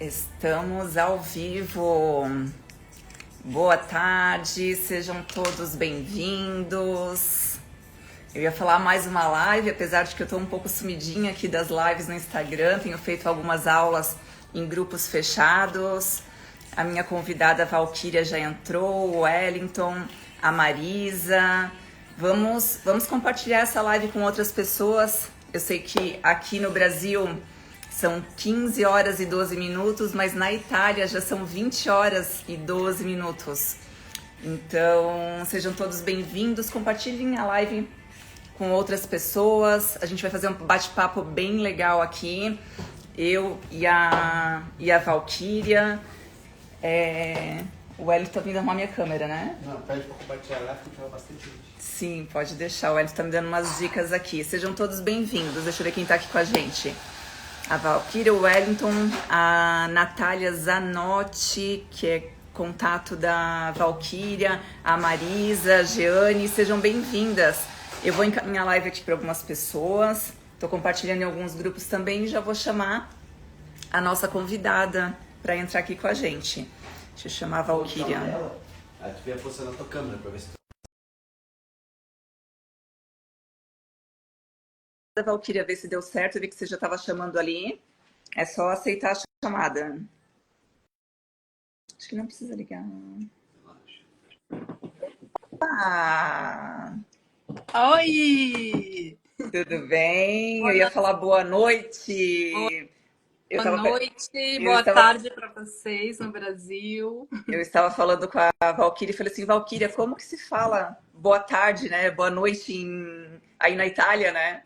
Estamos ao vivo. Boa tarde, sejam todos bem-vindos. Eu ia falar mais uma live, apesar de que eu estou um pouco sumidinha aqui das lives no Instagram. Tenho feito algumas aulas em grupos fechados. A minha convidada Valquíria já entrou, o Wellington, a Marisa. Vamos compartilhar essa live com outras pessoas. Eu sei que aqui no Brasil são 15 horas e 12 minutos, mas na Itália já são 20 horas e 12 minutos. Então, sejam todos bem-vindos, compartilhem a live com outras pessoas. A gente vai fazer um bate-papo bem legal aqui, eu e a Valquíria. O Wellington tá vindo arrumar minha câmera, né? Não, pede pra compartilhar lá, porque tava bastante gente. Sim, pode deixar, o Wellington tá me dando umas dicas aqui. Sejam todos bem-vindos, deixa eu ver quem tá aqui com a gente. A Valquíria, o Wellington, a Natália Zanotti, que é contato da Valquíria, a Marisa, a Jeane, sejam bem-vindas. Eu vou encaminhar a live aqui para algumas pessoas, estou compartilhando em alguns grupos também e já vou chamar a nossa convidada para entrar aqui com a gente. Deixa eu chamar a Valquíria. Aí tu vem funcionando a tua câmera para ver se tu... Valquíria, ver se deu certo, eu vi que você já estava chamando ali. É só aceitar a chamada. Acho que não precisa ligar. Ah, Oi! tudo bem? Eu ia falar boa noite. Boa noite, boa tarde para vocês no Brasil. Eu estava falando com a Valquíria e falei assim, Valquíria, como que se fala boa tarde, né? Boa noite aí na Itália, né?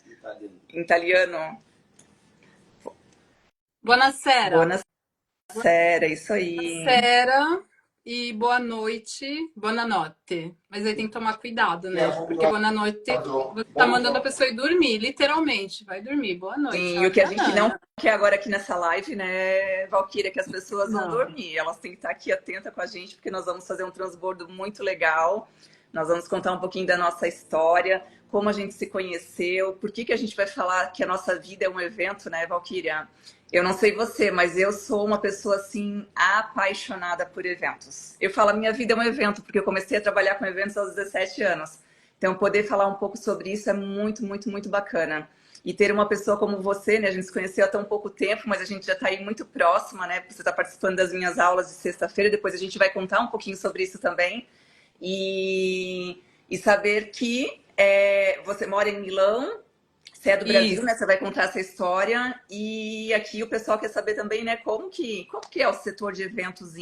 Em italiano. Buonasera. Buonasera, isso aí. Buonasera e boa noite, buonanotte. Mas aí tem que tomar cuidado, né? Porque boa noite, você tá mandando a pessoa ir dormir, literalmente. Vai dormir, boa noite. Sim, e o que a gente não quer agora aqui nessa live, né, Valquíria, é que as pessoas vão dormir. Elas têm que estar aqui atenta com a gente, porque nós vamos fazer um transbordo muito legal. Nós vamos contar um pouquinho da nossa história, como a gente se conheceu, por que a gente vai falar que a nossa vida é um evento, né, Valquíria? Eu não sei você, mas eu sou uma pessoa, assim, apaixonada por eventos. Eu falo, a minha vida é um evento, porque eu comecei a trabalhar com eventos aos 17 anos. Então, poder falar um pouco sobre isso é muito, muito, muito bacana. E ter uma pessoa como você, né? A gente se conheceu há tão pouco tempo, mas a gente já está aí muito próxima, né? Você está participando das minhas aulas de sexta-feira, depois a gente vai contar um pouquinho sobre isso também. E saber que você mora em Milão, você é do Brasil, né? Você vai contar essa história. E aqui o pessoal quer saber também, né? Como que é o setor de eventos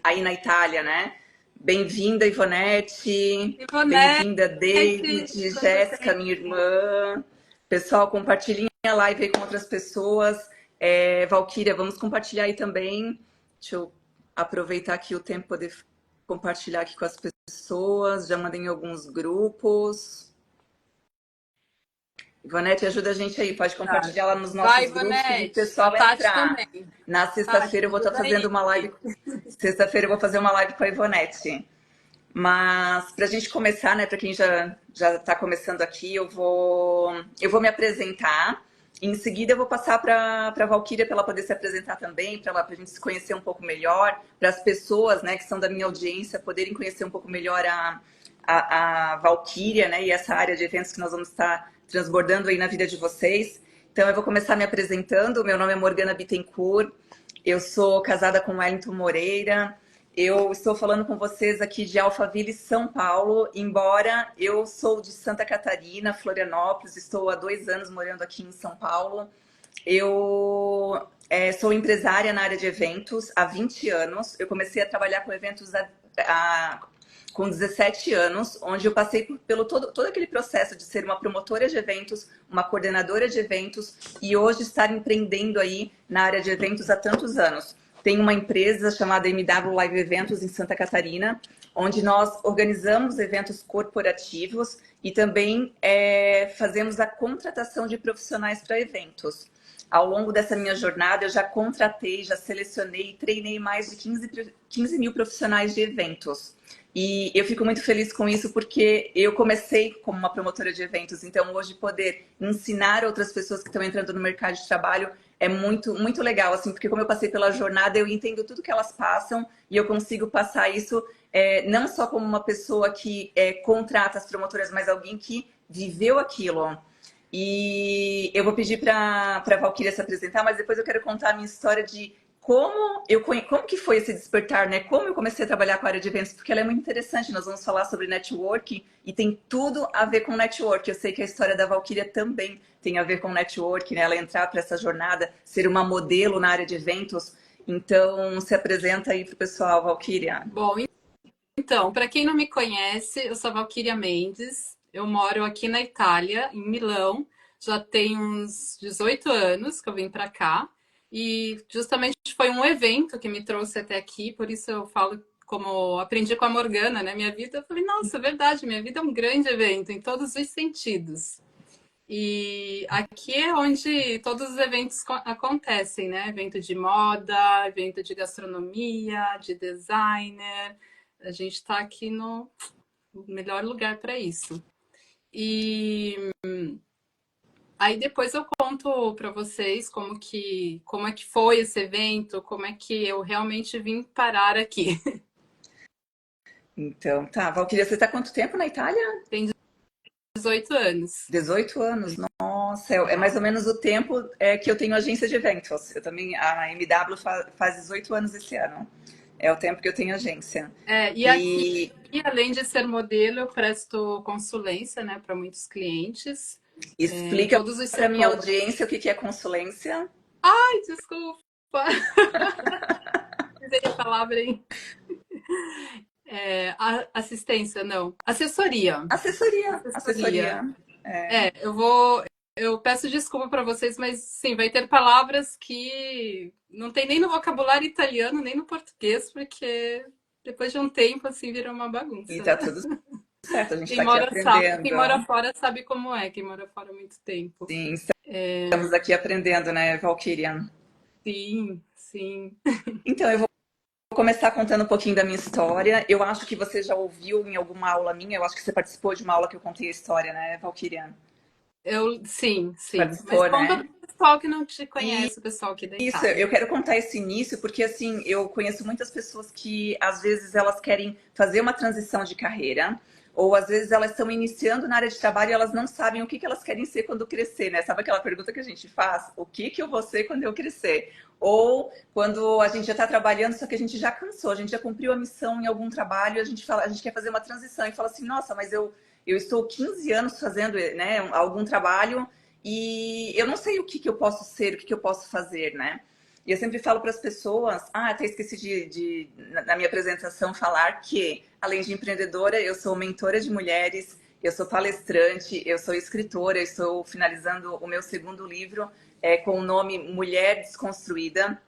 aí na Itália, né? Bem-vinda, Ivonete. Bem-vinda, David, Jéssica, minha irmã. Pessoal, compartilhem a live aí com outras pessoas. Valquíria, vamos compartilhar aí também. Deixa eu aproveitar aqui o tempo para poder compartilhar aqui com as pessoas. Já mandei em alguns grupos. Ivonete, ajuda a gente aí, pode compartilhar lá nos nossos grupos que o pessoal vai entrar. Também. Na sexta-feira eu vou estar fazendo uma live. Sexta-feira eu vou fazer uma live com a Ivonete. Mas para a gente começar, né, para quem já está começando aqui, eu vou me apresentar. Em seguida eu vou passar para a Valquíria para ela poder se apresentar também, para a gente se conhecer um pouco melhor, para as pessoas, né, que são da minha audiência poderem conhecer um pouco melhor a Valquíria, né, e essa área de eventos que nós vamos estar transbordando aí na vida de vocês. Então eu vou começar me apresentando. Meu nome é Morgana Bittencourt, eu sou casada com Wellington Moreira. Eu estou falando com vocês aqui de Alphaville, São Paulo, embora eu sou de Santa Catarina, Florianópolis, estou há 2 anos morando aqui em São Paulo. Eu sou empresária na área de eventos há 20 anos. Eu comecei a trabalhar com eventos com 17 anos, onde eu passei pelo todo aquele processo de ser uma promotora de eventos, uma coordenadora de eventos e hoje estar empreendendo aí na área de eventos há tantos anos. Tem uma empresa chamada MW Live Eventos em Santa Catarina, onde nós organizamos eventos corporativos e também fazemos a contratação de profissionais para eventos. Ao longo dessa minha jornada, eu já contratei, já selecionei e treinei mais de 15 mil profissionais de eventos. E eu fico muito feliz com isso porque eu comecei como uma promotora de eventos, então hoje poder ensinar outras pessoas que estão entrando no mercado de trabalho é muito, muito legal, assim, porque como eu passei pela jornada, eu entendo tudo que elas passam e eu consigo passar isso não só como uma pessoa que contrata as promotoras, mas alguém que viveu aquilo. E eu vou pedir para a Valquíria se apresentar, mas depois eu quero contar a minha história de como que foi esse despertar, né? Como eu comecei a trabalhar com a área de eventos, porque ela é muito interessante. Nós vamos falar sobre networking e tem tudo a ver com networking. Eu sei que a história da Valquíria também tem a ver com networking, né? Ela entrar para essa jornada, ser uma modelo na área de eventos. Então, se apresenta aí para o pessoal, Valquíria. Bom, então, para quem não me conhece, eu sou a Valquíria Mendes. Eu moro aqui na Itália, em Milão. Já tem uns 18 anos que eu vim para cá. E justamente foi um evento que me trouxe até aqui, por isso eu falo como aprendi com a Morgana, né? Minha vida, eu falei, nossa, é verdade, minha vida é um grande evento em todos os sentidos. E aqui é onde todos os eventos acontecem, né? Evento de moda, evento de gastronomia, de designer. A gente está aqui no melhor lugar para isso. E aí depois eu conto para vocês como é que foi esse evento, como é que eu realmente vim parar aqui. Então, tá. Valquíria, você está há quanto tempo na Itália? Tem 18 anos. 18 anos, nossa, é mais ou menos o tempo que eu tenho agência de eventos. Eu também, a MW faz 18 anos esse ano. É o tempo que eu tenho agência. E aqui, além de ser modelo, eu presto consulência, né, para muitos clientes. Explica Todos os para minha setores. audiência o que é consulência. Ai, desculpa! Usei a palavra aí. Assistência, não. Assessoria. Assessoria. Eu peço desculpa para vocês, mas sim, vai ter palavras que não tem nem no vocabulário italiano, nem no português, porque depois de um tempo, assim, vira uma bagunça. E tá tudo certo, a gente está aqui aprendendo. Quem mora fora sabe como é, quem mora fora há muito tempo. Sim, estamos aqui aprendendo, né, Valquíria? Sim, sim. Então, eu vou começar contando um pouquinho da minha história. Eu acho que você já ouviu em alguma aula minha, eu acho que você participou de uma aula que eu contei a história, né, Valquíria? Sim. Participou, mas conta né? pro pessoal que não te conhece, o pessoal aqui da Isso, Itália. eu quero contar esse início porque, assim, eu conheço muitas pessoas que, às vezes, elas querem fazer uma transição de carreira ou, às vezes, elas estão iniciando na área de trabalho e elas não sabem o que elas querem ser quando crescer, né? Sabe aquela pergunta que a gente faz? O que eu vou ser quando eu crescer? Ou quando a gente já está trabalhando, só que a gente já cansou, a gente já cumpriu a missão em algum trabalho, a gente quer fazer uma transição e fala assim, nossa, mas eu estou 15 anos fazendo, né, algum trabalho e eu não sei o que eu posso ser, o que eu posso fazer, né? E eu sempre falo para as pessoas, até esqueci na minha apresentação, falar que, além de empreendedora, eu sou mentora de mulheres, eu sou palestrante, eu sou escritora, eu estou finalizando o meu segundo livro com o nome Mulher Desconstruída,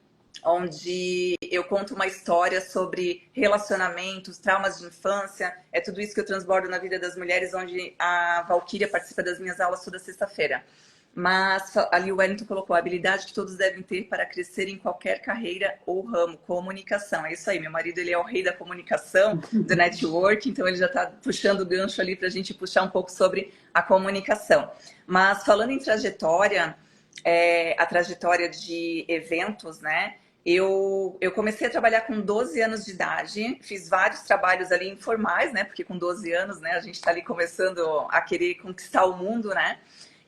onde eu conto uma história sobre relacionamentos, traumas de infância, é tudo isso que eu transbordo na vida das mulheres, onde a Valquíria participa das minhas aulas toda sexta-feira. Mas ali o Wellington colocou a habilidade que todos devem ter para crescer em qualquer carreira ou ramo, comunicação. É isso aí, meu marido ele é o rei da comunicação, do network, então ele já está puxando o gancho ali para a gente puxar um pouco sobre a comunicação. Mas falando em trajetória, a trajetória de eventos, né? Eu comecei a trabalhar com 12 anos de idade, fiz vários trabalhos ali informais, né? Porque com 12 anos, né, a gente está ali começando a querer conquistar o mundo, né?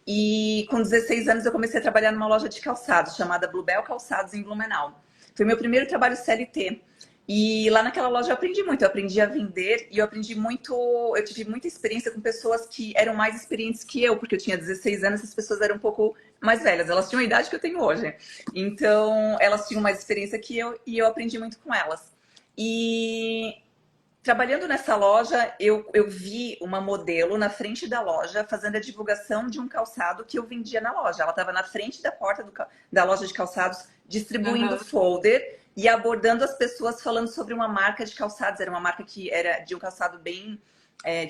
E com 16 anos eu comecei a trabalhar numa loja de calçados, chamada Bluebell Calçados, em Blumenau. Foi meu primeiro trabalho CLT. E lá naquela loja eu aprendi muito, eu aprendi a vender e eu aprendi muito, eu tive muita experiência com pessoas que eram mais experientes que eu, porque eu tinha 16 anos, as pessoas eram um pouco mais velhas, elas tinham a idade que eu tenho hoje. Então, elas tinham mais experiência que eu e eu aprendi muito com elas. E trabalhando nessa loja, eu vi uma modelo na frente da loja fazendo a divulgação de um calçado que eu vendia na loja. Ela estava na frente da porta da loja de calçados, distribuindo folder e abordando as pessoas falando sobre uma marca de calçados. Era uma marca que era de um calçado bem...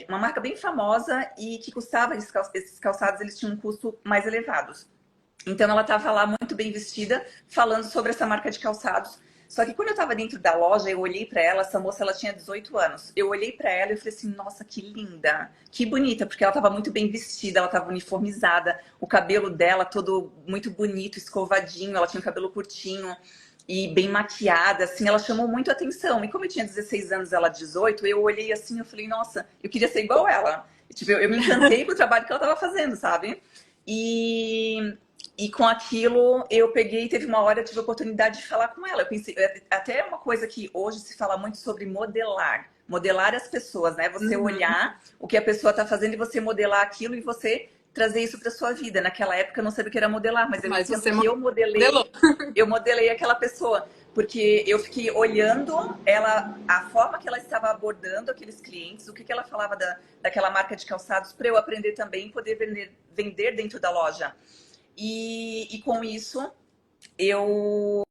uma marca bem famosa e que custava, esses calçados eles tinham um custo mais elevados. Então ela estava lá muito bem vestida, falando sobre essa marca de calçados, Só que quando eu tava dentro da loja, eu olhei pra ela, essa moça, ela tinha 18 anos. Eu olhei pra ela e falei assim, nossa, que linda, que bonita, porque ela tava muito bem vestida, ela tava uniformizada, o cabelo dela todo muito bonito, escovadinho, ela tinha o cabelo curtinho e bem maquiada, assim, ela chamou muito atenção. E como eu tinha 16 anos, ela 18, eu olhei assim, eu falei, nossa, eu queria ser igual ela. Tipo, eu me encantei com o trabalho que ela tava fazendo, sabe? E com aquilo, eu peguei, teve uma hora, eu tive a oportunidade de falar com ela. Eu pensei, até uma coisa que hoje se fala muito sobre modelar. Modelar as pessoas, né? Você olhar o que a pessoa tá fazendo e você modelar aquilo e você trazer isso para sua vida. Naquela época eu não sabia o que era modelar, mas eu entendo que eu modelei aquela pessoa. Porque eu fiquei olhando ela, a forma que ela estava abordando aqueles clientes, o que ela falava daquela marca de calçados, para eu aprender também e poder vender dentro da loja. E com isso, eu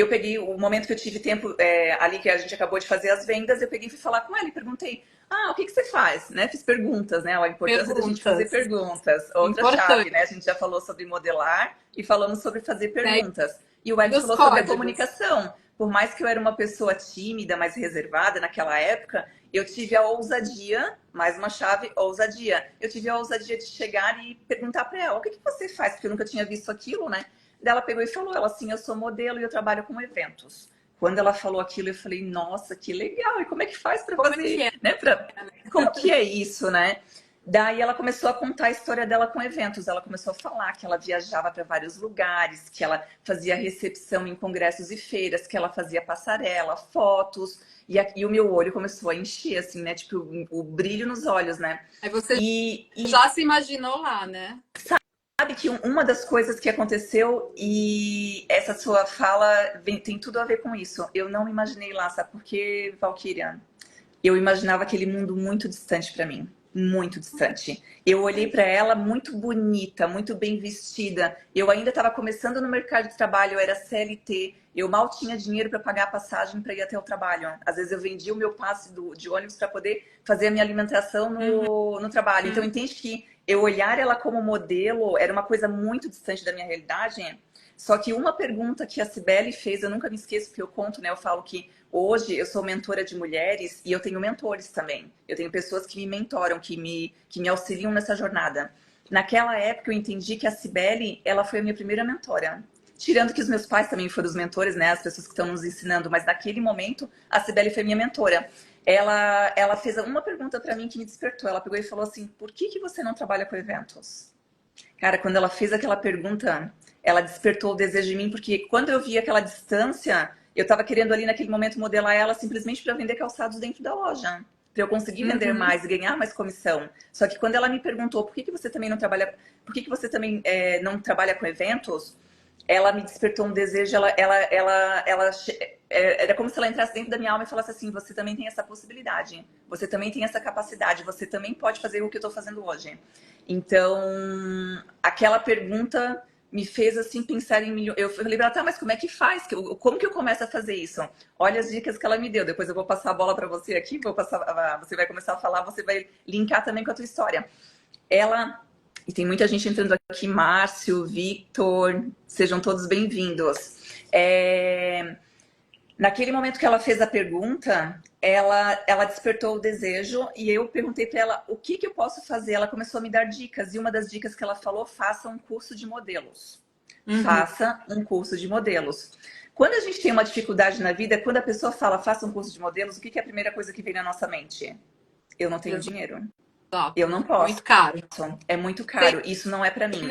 peguei o momento que eu tive tempo ali que a gente acabou de fazer as vendas, eu peguei e fui falar com ela e perguntei, o que você faz? Né? Fiz perguntas, né? A importância da gente fazer perguntas. Outra chave, né? A gente já falou sobre modelar e falamos sobre fazer perguntas. E o Ed falou sobre a comunicação. Por mais que eu era uma pessoa tímida, mais reservada naquela época, eu tive a ousadia, mais uma chave, ousadia. Eu tive a ousadia de chegar e perguntar para ela, o que você faz? Porque eu nunca tinha visto aquilo, né? Daí ela pegou e falou, ela assim, eu sou modelo e eu trabalho com eventos. Quando ela falou aquilo, eu falei, nossa, que legal, e como é que faz para fazer, né? Como que é isso, né? Daí ela começou a contar a história dela com eventos. Ela começou a falar que ela viajava para vários lugares, que ela fazia recepção em congressos e feiras, que ela fazia passarela, fotos. E o meu olho começou a encher, assim, né? Tipo, o brilho nos olhos, né? Aí você já se imaginou lá, né? Sabe que uma das coisas que aconteceu, e essa sua fala tem tudo a ver com isso. Eu não me imaginei lá, sabe por quê, Valquíria? Eu imaginava aquele mundo muito distante para mim. Muito distante. Eu olhei para ela muito bonita, muito bem vestida. Eu ainda estava começando no mercado de trabalho, eu era CLT. Eu mal tinha dinheiro para pagar a passagem para ir até o trabalho. Às vezes eu vendia o meu passe de ônibus para poder fazer a minha alimentação no trabalho. Então entende que eu olhar ela como modelo era uma coisa muito distante da minha realidade. Só que uma pergunta que a Cibele fez, eu nunca me esqueço, porque eu conto, né? Eu falo que hoje eu sou mentora de mulheres e eu tenho mentores também. Eu tenho pessoas que me mentoram, que me auxiliam nessa jornada. Naquela época eu entendi que a Cibele, ela foi a minha primeira mentora. Tirando que os meus pais também foram os mentores, né? As pessoas que estão nos ensinando. Mas naquele momento, a Cibele foi minha mentora. Ela fez uma pergunta para mim que me despertou. Ela pegou e falou assim, por que você não trabalha com eventos? Cara, quando ela fez aquela pergunta, ela despertou o desejo em mim, porque quando eu vi aquela distância, eu estava querendo ali naquele momento modelar ela simplesmente para vender calçados dentro da loja. Para eu conseguir vender mais e ganhar mais comissão. Só que quando ela me perguntou por que você também não trabalha, por que você também não trabalha com eventos, ela me despertou um desejo, era como se ela entrasse dentro da minha alma e falasse assim, você também tem essa possibilidade, você também tem essa capacidade, você também pode fazer o que eu estou fazendo hoje. Então, aquela pergunta me fez assim pensar em milhões. Eu falei, tá, mas como é que faz? Como que eu começo a fazer isso? Olha as dicas que ela me deu. Depois eu vou passar a bola para você aqui, você vai começar a falar, você vai linkar também com a tua história. E tem muita gente entrando aqui, Márcio, Victor, sejam todos bem-vindos. Naquele momento que ela fez a pergunta, ela despertou o desejo e eu perguntei para ela o que eu posso fazer. Ela começou a me dar dicas e uma das dicas que ela falou, faça um curso de modelos. Faça um curso de modelos. Quando a gente tem uma dificuldade na vida, quando a pessoa fala faça um curso de modelos, o que é a primeira coisa que vem na nossa mente? Eu não tenho dinheiro. Eu não posso. Muito caro. É muito caro. Isso não é para mim.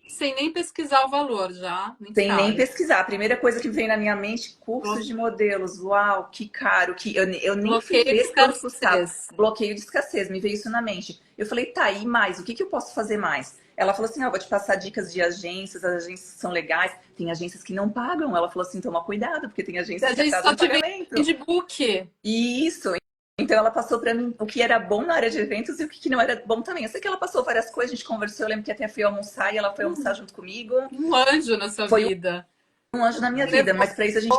Sem nem pesquisar o valor já. Sem nem pesquisar. A primeira coisa que vem na minha mente, cursos de modelos. Uau, que caro. Eu nem fui ver quanto custava. Bloqueio de escassez. Me veio isso na mente. Eu falei, tá, e mais? O que eu posso fazer mais? Ela falou assim, vou te passar dicas de agências. As agências são legais. Tem agências que não pagam. Ela falou assim, toma cuidado, porque tem agências que atrasam pagamento. De book. Isso. Então ela passou para mim o que era bom na área de eventos e o que não era bom também. Eu sei que ela passou várias coisas, a gente conversou, eu lembro que até fui almoçar e ela foi almoçar junto comigo. Um anjo na sua vida. Um anjo na minha vida, mas para isso a gente...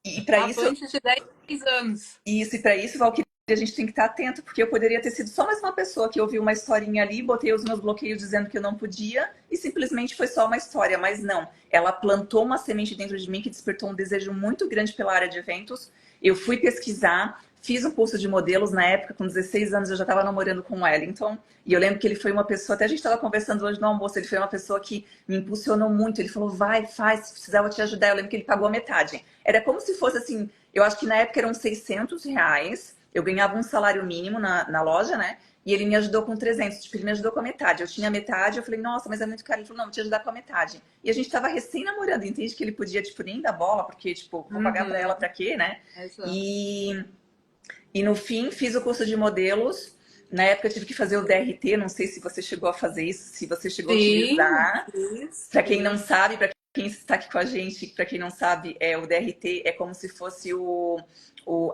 E para isso... de 10 anos. Isso, e para isso, Valquíria, a gente tem que estar atento, porque eu poderia ter sido só mais uma pessoa que ouviu uma historinha ali, botei os meus bloqueios dizendo que eu não podia, e simplesmente foi só uma história, mas não. Ela plantou uma semente dentro de mim que despertou um desejo muito grande pela área de eventos. Eu fui pesquisar, fiz um curso de modelos na época, com 16 anos eu já estava namorando com o Wellington, e eu lembro que ele foi uma pessoa, até a gente estava conversando hoje no almoço, ele foi uma pessoa que me impulsionou muito, ele falou, vai, faz, se precisar eu te ajudar. Eu lembro que ele pagou a metade. Era como se fosse assim, eu acho que na época eram R$ 600, eu ganhava um salário mínimo na loja, né? E ele me ajudou com 300, tipo, ele me ajudou com a metade. Eu tinha metade, eu falei, nossa, mas é muito caro. Ele falou, não, vou te ajudar com a metade. E a gente tava recém namorando, entende? Que ele podia, tipo, nem dar bola, porque, tipo, vou pagar pra ela pra quê, né? Exato. E no fim, fiz o curso de modelos. Na época eu tive que fazer o DRT, não sei se você chegou a fazer isso, se você chegou a utilizar. Para quem não sabe, para quem está aqui com a gente, para quem não sabe, o DRT é como se fosse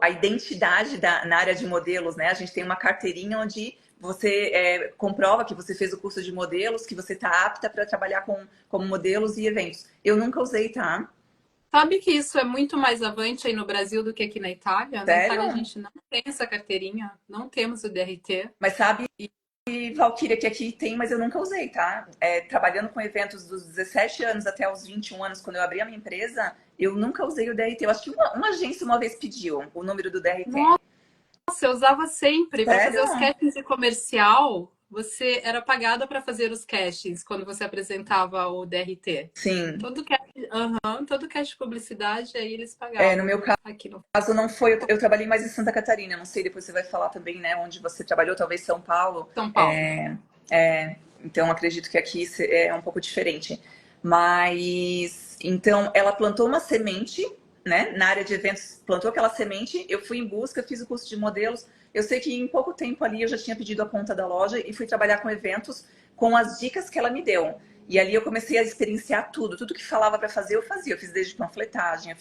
a identidade na área de modelos, né? A gente tem uma carteirinha onde você comprova que você fez o curso de modelos, que você está apta para trabalhar como modelos e eventos. Eu nunca usei, tá? Sabe que isso é muito mais avante aí no Brasil do que aqui na Itália? Na Sério? Itália a gente não tem essa carteirinha, não temos o DRT. Mas sabe, Valquíria, que aqui tem, mas eu nunca usei, tá? Trabalhando com eventos dos 17 anos até os 21 anos, quando eu abri a minha empresa, eu nunca usei o DRT. Eu acho que uma agência uma vez pediu o número do DRT. Nossa, eu usava sempre para fazer os Sério? castings de comercial. Você era pagada para fazer os castings quando você apresentava o DRT. Sim. Todo cast de publicidade aí eles pagavam. No meu Aqui no... caso não foi, eu trabalhei mais em Santa Catarina, não sei, depois você vai falar também, né, onde você trabalhou, talvez São Paulo. São Paulo. Então acredito que aqui é um pouco diferente. Mas, então, ela plantou uma semente, né, na área de eventos, plantou aquela semente, eu fui em busca, fiz o curso de modelos, eu sei que em pouco tempo ali eu já tinha pedido a conta da loja e fui trabalhar com eventos com as dicas que ela me deu. E ali eu comecei a experienciar tudo que falava para fazer, eu fazia. Eu fiz desde panfletagem,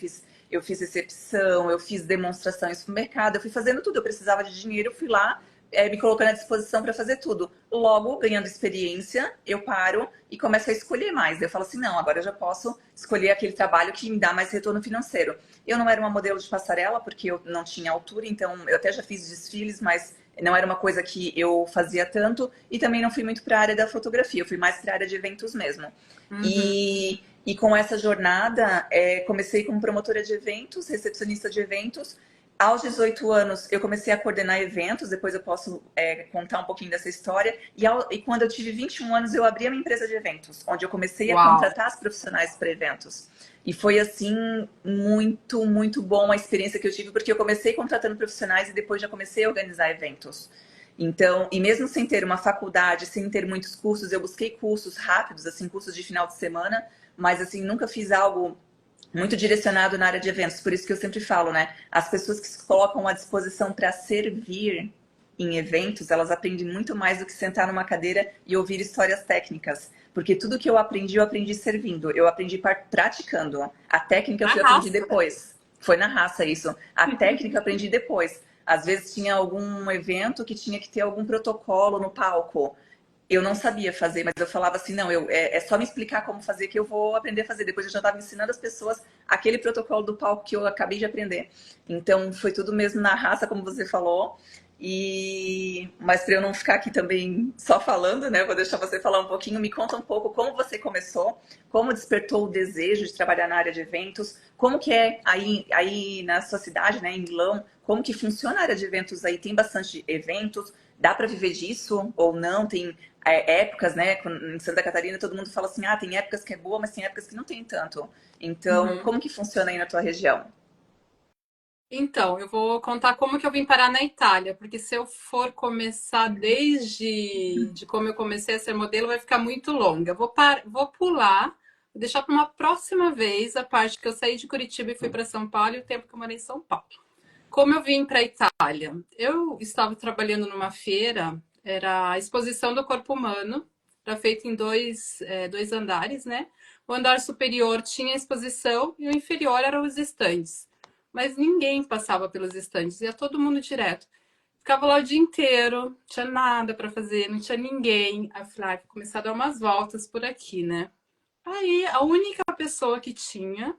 eu fiz recepção, eu fiz demonstração em supermercado, eu fui fazendo tudo. Eu precisava de dinheiro, eu fui lá, me colocando à disposição para fazer tudo. Logo, ganhando experiência, eu paro e começo a escolher mais. Eu falo assim, não, agora eu já posso escolher aquele trabalho que me dá mais retorno financeiro. Eu não era uma modelo de passarela, porque eu não tinha altura, então eu até já fiz desfiles, mas não era uma coisa que eu fazia tanto, e também não fui muito para a área da fotografia, eu fui mais para a área de eventos mesmo. E com essa jornada, comecei como promotora de eventos, recepcionista de eventos. Aos 18 anos, eu comecei a coordenar eventos, depois eu posso contar um pouquinho dessa história. E quando eu tive 21 anos, eu abri a minha empresa de eventos, onde eu comecei a contratar os profissionais para eventos. E foi, assim, muito, muito bom a experiência que eu tive, porque eu comecei contratando profissionais e depois já comecei a organizar eventos. Então, e mesmo sem ter uma faculdade, sem ter muitos cursos, eu busquei cursos rápidos, assim, cursos de final de semana, mas, assim, nunca fiz algo muito direcionado na área de eventos. Por isso que eu sempre falo, né? As pessoas que se colocam à disposição para servir em eventos, elas aprendem muito mais do que sentar numa cadeira e ouvir histórias técnicas. Porque tudo que eu aprendi servindo. Eu aprendi praticando. A técnica eu aprendi depois. Foi na raça isso. A técnica eu aprendi depois. Às vezes tinha algum evento que tinha que ter algum protocolo no palco. Eu não sabia fazer, mas eu falava assim, não, é só me explicar como fazer que eu vou aprender a fazer. Depois eu já estava ensinando as pessoas aquele protocolo do palco que eu acabei de aprender. Então, foi tudo mesmo na raça, como você falou. Mas para eu não ficar aqui também só falando, né? Vou deixar você falar um pouquinho. Me conta um pouco como você começou, como despertou o desejo de trabalhar na área de eventos, como que é aí na sua cidade, né, em Milão, como que funciona a área de eventos aí? Tem bastante eventos? Dá para viver disso ou não? Tem épocas, né? Em Santa Catarina todo mundo fala assim, tem épocas que é boa, mas tem épocas que não tem tanto. Então, como que funciona aí na tua região? Então, eu vou contar como que eu vim parar na Itália, porque se eu for começar desde de como eu comecei a ser modelo, vai ficar muito longa. Eu vou pular, vou deixar para uma próxima vez a parte que eu saí de Curitiba e fui para São Paulo e o tempo que eu morei em São Paulo. Como eu vim para a Itália? Eu estava trabalhando numa feira, era a exposição do corpo humano, era feito em dois andares, né? O andar superior tinha a exposição e o inferior eram os estandes. Mas ninguém passava pelos estandes, ia todo mundo direto. Ficava lá o dia inteiro, não tinha nada para fazer, não tinha ninguém. Aí eu falei, vou começar a dar umas voltas por aqui, né? Aí a única pessoa que tinha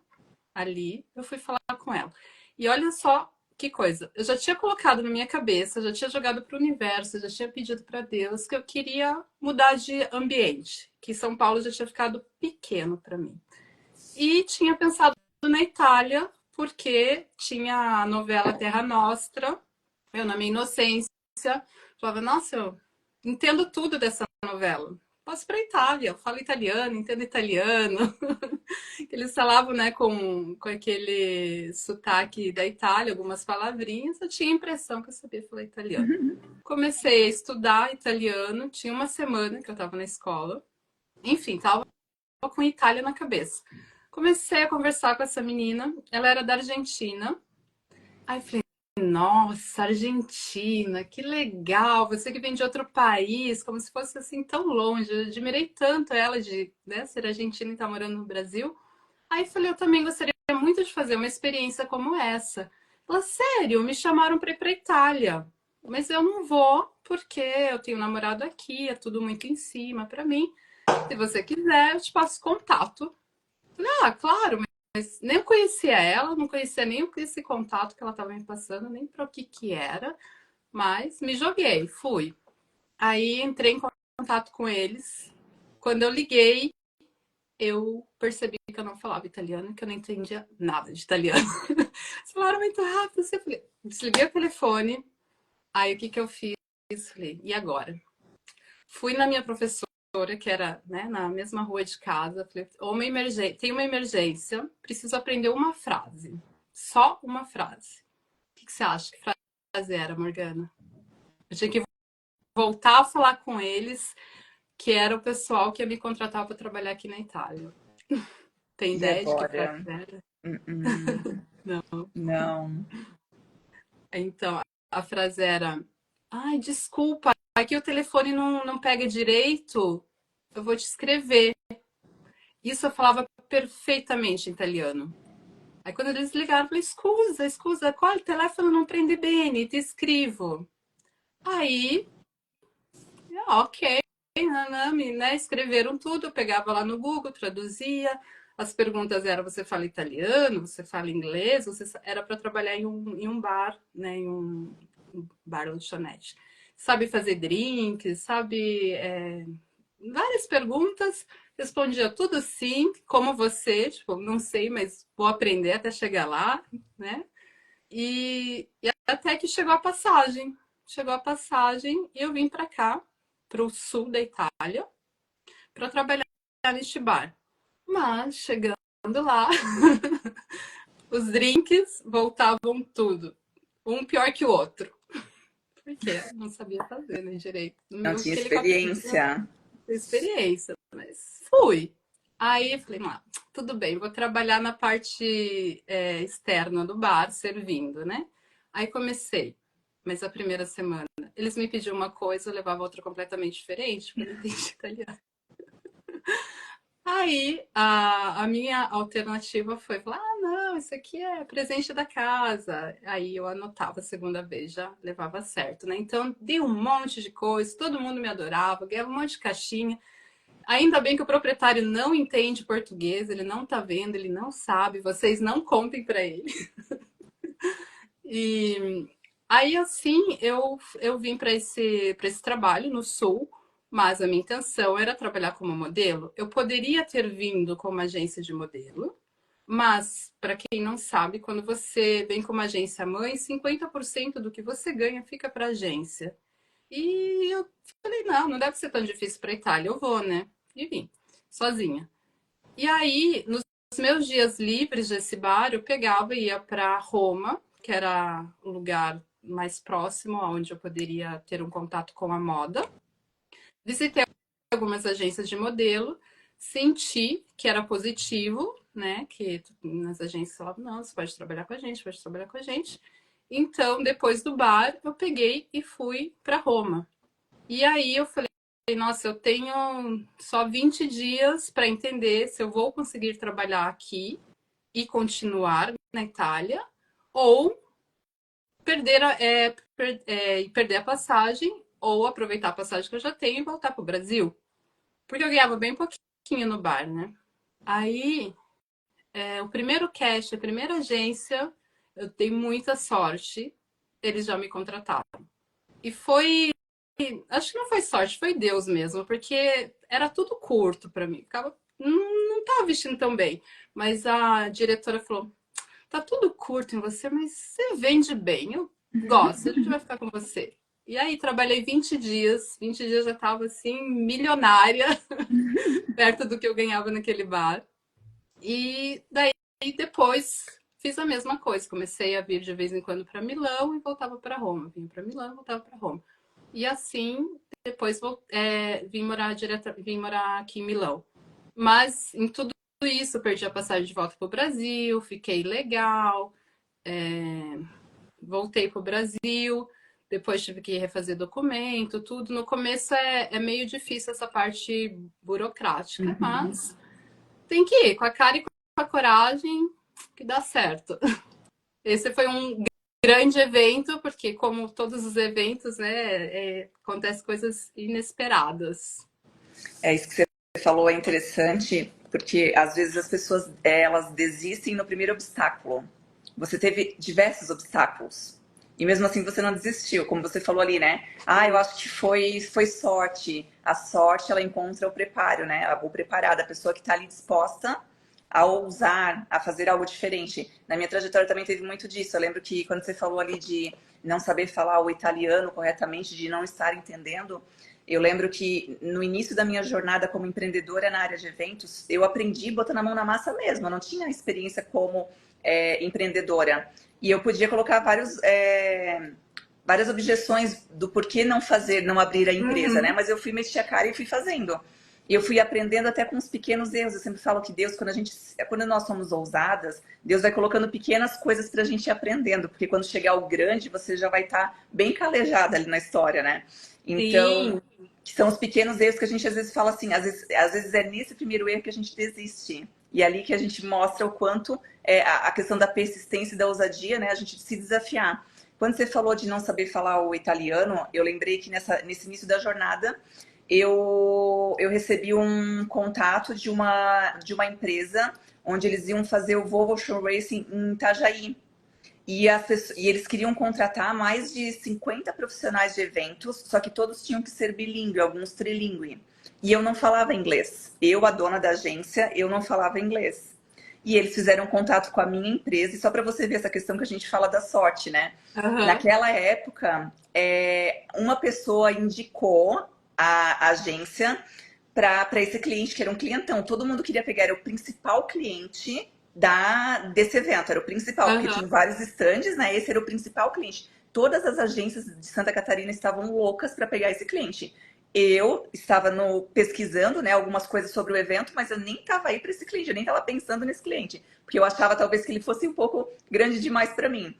ali, eu fui falar com ela. E olha só que coisa, eu já tinha colocado na minha cabeça, já tinha jogado para o universo, já tinha pedido para Deus que eu queria mudar de ambiente, que São Paulo já tinha ficado pequeno para mim. E tinha pensado na Itália, porque tinha a novela Terra Nostra. Eu, na minha inocência, falava, nossa, eu entendo tudo dessa novela. Posso para a Itália, eu falo italiano, entendo italiano. Eles falavam, né, com aquele sotaque da Itália, algumas palavrinhas. Eu tinha a impressão que eu sabia falar italiano. Comecei a estudar italiano, tinha uma semana que eu estava na escola. Enfim, estava com Itália na cabeça. Comecei a conversar com essa menina, ela era da Argentina. Aí falei, nossa, Argentina, que legal, você que vem de outro país, como se fosse assim tão longe. Eu admirei tanto ela de, né, ser argentina e estar morando no Brasil. Aí falei, eu também gostaria muito de fazer uma experiência como essa. Ela, sério, me chamaram para ir para Itália, mas eu não vou porque eu tenho um namorado aqui, é tudo muito em cima para mim. Se você quiser, eu te passo contato. Falei, ah, claro, mas nem conhecia ela, não conhecia nem esse contato que ela estava me passando, nem para o que era, mas me joguei, fui. Aí entrei em contato com eles. Quando eu liguei, eu percebi que eu não falava italiano, que eu não entendia nada de italiano. Eles falaram muito rápido. Assim, eu falei, desliguei o telefone. Aí o que eu fiz? Falei, e agora? Fui na minha professora, que era, né, na mesma rua de casa. Falei, tem uma emergência, preciso aprender uma frase. Só uma frase. O que você acha que frase era, Morgana? Eu tinha que voltar a falar com eles, que era o pessoal que ia me contratar para trabalhar aqui na Itália. Tem E ideia de que frase agora? era? Não. Não. Então, a frase era: ai, desculpa, aqui o telefone não pega direito, eu vou te escrever. Isso eu falava perfeitamente italiano. Aí quando eles ligaram, eu falei: scusa, qual o telefone não prende bene, te escrevo. Aí, ok, né, escreveram tudo, eu pegava lá no Google, traduzia. As perguntas eram: você fala italiano, você fala inglês, era para trabalhar em um bar, né, em um bar lanchonete. Sabe fazer drinks, sabe, várias perguntas, respondia tudo sim, como você, tipo, não sei, mas vou aprender até chegar lá, né? E até que chegou a passagem. Chegou a passagem e eu vim para cá, para o sul da Itália, para trabalhar neste bar. Mas chegando lá, os drinks voltavam tudo, um pior que o outro. Porque não sabia fazer, né, direito. Não Mesmo tinha que ele capinha, experiência. experiência, mas fui. Aí eu falei, ah, tudo bem, vou trabalhar na parte externa do bar, servindo, né? Aí comecei, mas a primeira semana, eles me pediam uma coisa, eu levava outra completamente diferente, porque eu não entendi italiano. Aí a minha alternativa foi falar: ah, não, isso aqui é presente da casa. Aí eu anotava a segunda vez, já levava certo, né? Então dei um monte de coisa, todo mundo me adorava, ganhava um monte de caixinha. Ainda bem que o proprietário não entende português, ele não tá vendo, ele não sabe, vocês não contem para ele. E aí assim eu vim para esse trabalho no sul. Mas a minha intenção era trabalhar como modelo. Eu poderia ter vindo como agência de modelo, mas, para quem não sabe, quando você vem como agência mãe, 50% do que você ganha fica para a agência. E eu falei, não deve ser tão difícil para a Itália, eu vou, né? E vim, sozinha. E aí, nos meus dias livres desse bar, eu pegava e ia para Roma, que era o lugar mais próximo, onde eu poderia ter um contato com a moda. Visitei algumas agências de modelo, senti que era positivo, né? Que nas agências falavam, não, você pode trabalhar com a gente, pode trabalhar com a gente. Então, depois do bar, eu peguei e fui para Roma. E aí eu falei, nossa, eu tenho só 20 dias para entender se eu vou conseguir trabalhar aqui e continuar na Itália, ou perder a passagem, ou aproveitar a passagem que eu já tenho e voltar para o Brasil. Porque eu ganhava bem pouquinho no bar, né? Aí, o primeiro cash, a primeira agência, eu dei muita sorte, eles já me contrataram. E foi, acho que não foi sorte, foi Deus mesmo, porque era tudo curto para mim. Ficava, não tava vestindo tão bem. Mas a diretora falou: tá tudo curto em você, mas você vende bem. Eu gosto, a gente vai ficar com você. E aí trabalhei 20 dias. 20 dias já tava assim, milionária, perto do que eu ganhava naquele bar. E daí depois fiz a mesma coisa. Comecei a vir de vez em quando para Milão e voltava para Roma. Vinha para Milão e voltava para Roma. E assim, depois vim morar aqui em Milão. Mas em tudo isso, perdi a passagem de volta para o Brasil, fiquei legal, voltei para o Brasil, depois tive que refazer documento, tudo. No começo é meio difícil essa parte burocrática, mas tem que ir com a cara e com a coragem que dá certo. Esse foi um grande evento, porque como todos os eventos, né, acontecem coisas inesperadas. É isso que você falou, é interessante, porque às vezes as pessoas elas desistem no primeiro obstáculo. Você teve diversos obstáculos e mesmo assim você não desistiu, como você falou ali, né? Ah, eu acho que foi sorte. A sorte ela encontra o preparo, né? O preparado, a pessoa que está ali disposta a ousar, a fazer algo diferente. Na minha trajetória também teve muito disso. Eu lembro que quando você falou ali de não saber falar o italiano corretamente, de não estar entendendo, eu lembro que no início da minha jornada como empreendedora na área de eventos, eu aprendi botando a mão na massa mesmo. Eu não tinha experiência como empreendedora. E eu podia colocar várias objeções do porquê não fazer, não abrir a empresa, né? Mas eu fui mexer a cara e fui fazendo. E eu fui aprendendo até com os pequenos erros. Eu sempre falo que Deus, quando nós somos ousadas, Deus vai colocando pequenas coisas pra gente ir aprendendo. Porque quando chegar o grande, você já vai estar bem calejada ali na história, né? Então, são os pequenos erros que a gente às vezes fala assim, às vezes é nesse primeiro erro que a gente desiste. E é ali que a gente mostra o quanto a questão da persistência e da ousadia, né? A gente se desafiar. Quando você falou de não saber falar o italiano, eu lembrei que nesse início da jornada, eu recebi um contato de uma empresa onde eles iam fazer o Volvo Show Racing em Itajaí. E eles queriam contratar mais de 50 profissionais de eventos, só que todos tinham que ser bilíngue, alguns trilíngue. E eu não falava inglês. Eu, a dona da agência, eu não falava inglês. E eles fizeram contato com a minha empresa, e só para você ver essa questão que a gente fala da sorte, né? Naquela época, uma pessoa indicou a agência para esse cliente, que era um clientão. Todo mundo queria pegar, era o principal cliente desse evento, era o principal, porque tinha vários estandes, né? Esse era o principal cliente. Todas as agências de Santa Catarina estavam loucas para pegar esse cliente. Eu estava pesquisando, né, algumas coisas sobre o evento, mas eu nem estava aí para esse cliente, eu nem estava pensando nesse cliente, porque eu achava talvez que ele fosse um pouco grande demais para mim.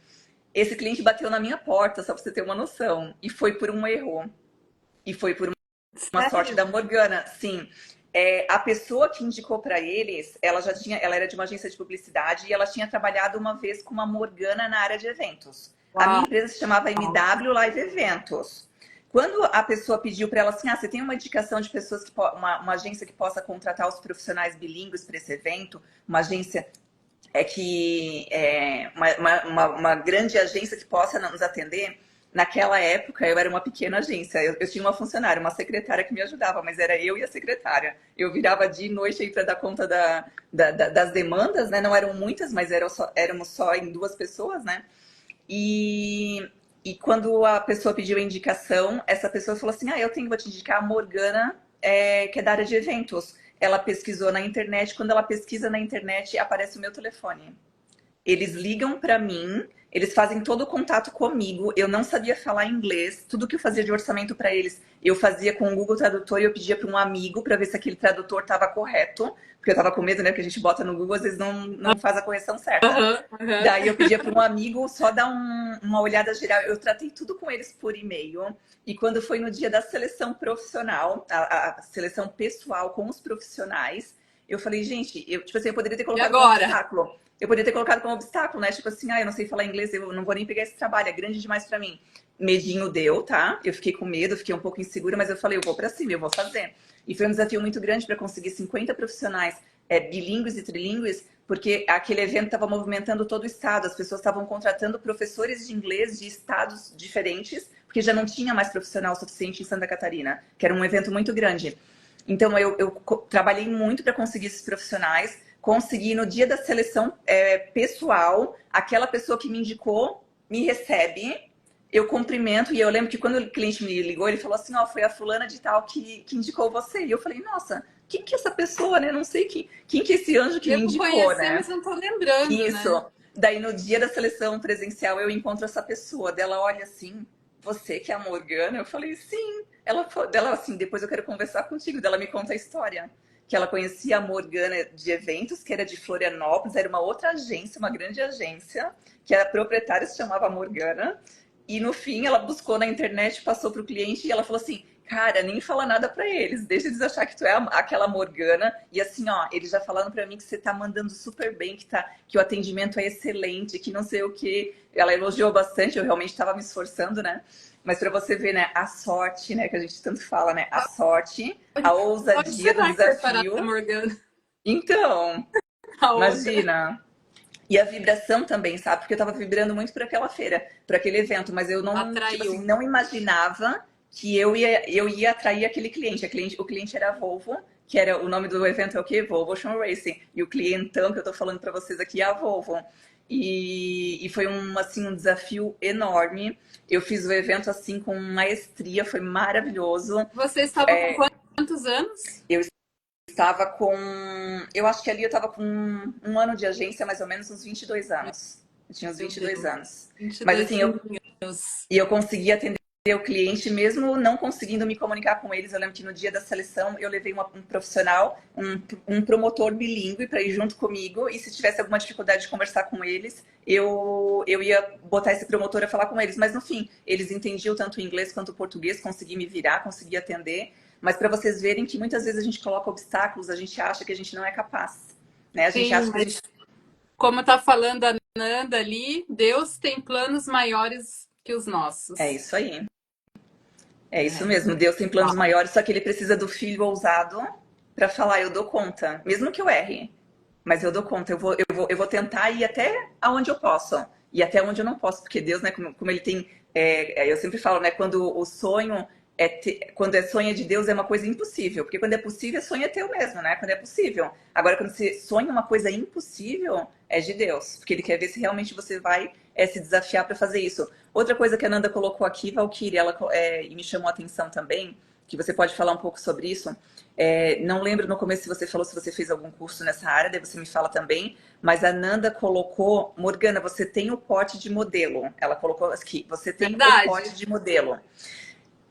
Esse cliente bateu na minha porta, só para você ter uma noção, e foi por um erro. E foi por uma sorte da Morgana, sim. A pessoa que indicou para eles, ela era de uma agência de publicidade e ela tinha trabalhado uma vez com uma Morgana na área de eventos. A minha empresa se chamava MW Live Eventos. Quando a pessoa pediu para ela assim, você tem uma indicação de pessoas uma agência que possa contratar os profissionais bilíngues para esse evento, uma agência uma grande agência que possa nos atender. Naquela época, eu era uma pequena agência. Eu tinha uma funcionária, uma secretária que me ajudava, mas era eu e a secretária. Eu virava dia e noite aí para dar conta das demandas, né? Não eram muitas, mas éramos só em 2 pessoas, né? E quando a pessoa pediu a indicação, essa pessoa falou assim, vou te indicar a Morgana, que é da área de eventos. Ela pesquisou na internet, quando ela pesquisa na internet, aparece o meu telefone. Eles ligam para mim, eles fazem todo o contato comigo. Eu não sabia falar inglês. Tudo que eu fazia de orçamento para eles, eu fazia com o Google Tradutor e eu pedia para um amigo para ver se aquele tradutor estava correto. Porque eu estava com medo, né? Porque a gente bota no Google, às vezes não faz a correção certa. Daí eu pedia para um amigo só dar uma olhada geral. Eu tratei tudo com eles por e-mail. E quando foi no dia da seleção profissional, a seleção pessoal com os profissionais, eu falei, gente, eu poderia ter colocado como obstáculo. Eu poderia ter colocado como obstáculo, né? Tipo assim, eu não sei falar inglês, eu não vou nem pegar esse trabalho, é grande demais pra mim. Medinho deu, tá? Eu fiquei com medo, fiquei um pouco insegura, mas eu falei, eu vou pra cima, eu vou fazer. E foi um desafio muito grande para conseguir 50 profissionais bilíngues e trilíngues, porque aquele evento estava movimentando todo o estado, as pessoas estavam contratando professores de inglês de estados diferentes, porque já não tinha mais profissional suficiente em Santa Catarina, que era um evento muito grande. Então, trabalhei muito para conseguir esses profissionais, consegui no dia da seleção pessoal, aquela pessoa que me indicou me recebe, eu cumprimento, e eu lembro que quando o cliente me ligou, ele falou assim, ó, foi a fulana de tal que indicou você. E eu falei, nossa, quem que é essa pessoa, né? Não sei quem que é esse anjo que me Devo indicou, conhecer, né? mas não tô lembrando, Isso. né? Daí no dia da seleção presencial eu encontro essa pessoa, dela olha assim, você que é a Morgana? Eu falei, sim. Dela assim, depois eu quero conversar contigo. Dela me conta a história. Que ela conhecia a Morgana de eventos, que era de Florianópolis, era uma outra agência, uma grande agência, que a proprietária se chamava Morgana. E no fim ela buscou na internet, passou para o cliente e ela falou assim, cara, nem fala nada para eles, deixa eles achar que tu é aquela Morgana. E assim, ó, eles já falaram para mim que você tá mandando super bem, que o atendimento é excelente, que não sei o que. Ela elogiou bastante, eu realmente estava me esforçando, né? Mas para você ver, né, a sorte, né, que a gente tanto fala, né, a sorte, a Onde ousadia do será que foi parar a desafio. Morgana? Então, A outra. imagina. E a vibração também, sabe? Porque eu tava vibrando muito para aquela feira, para aquele evento, mas eu não, tipo assim, Atraiu. não imaginava que eu ia atrair aquele cliente. O cliente era a Volvo, que era o nome do evento é o quê? Volvo Ocean Racing. E o clientão que eu tô falando para vocês aqui é a Volvo. E foi assim, um desafio enorme. Eu fiz o evento assim com maestria, foi maravilhoso. Você estava com quantos anos? Eu estava com. Eu acho que ali eu estava com um ano de agência, mais ou menos uns 22 anos. Eu tinha uns Meu 22 Deus, anos. Mas 22 assim, anos. eu consegui atender o cliente, mesmo não conseguindo me comunicar com eles. Eu lembro que no dia da seleção eu levei um profissional, um promotor bilíngue para ir junto comigo. E se tivesse alguma dificuldade de conversar com eles, eu ia botar esse promotor a falar com eles. Mas no fim, eles entendiam tanto o inglês quanto o português, consegui me virar, consegui atender. Mas para vocês verem que muitas vezes a gente coloca obstáculos, a gente acha que a gente não é capaz. Né? A gente Sim, acha que a gente. mas como tá falando a Nanda ali, Deus tem planos maiores que os É nossos. isso aí. É isso É. mesmo. Deus tem planos maiores, só que ele precisa do filho ousado para falar, eu dou conta, mesmo que eu erre. Mas eu dou conta, eu vou tentar ir até aonde eu posso. E até onde eu não posso, porque Deus, né, como ele tem. Eu sempre falo, né, quando o sonho quando é sonho de Deus é uma coisa impossível. Porque quando é possível, sonho é teu mesmo, né? Quando é possível. Agora, quando você sonha uma coisa impossível, é de Deus. Porque ele quer ver se realmente você vai se desafiar para fazer isso. Outra coisa que a Nanda colocou aqui, Valkyrie, ela e me chamou a atenção também, que você pode falar um pouco sobre isso. Não lembro no começo se você falou se você fez algum curso nessa área, daí você me fala também. Mas a Nanda colocou, Morgana, você tem o porte de modelo. Ela colocou aqui, você tem o porte Verdade. de modelo.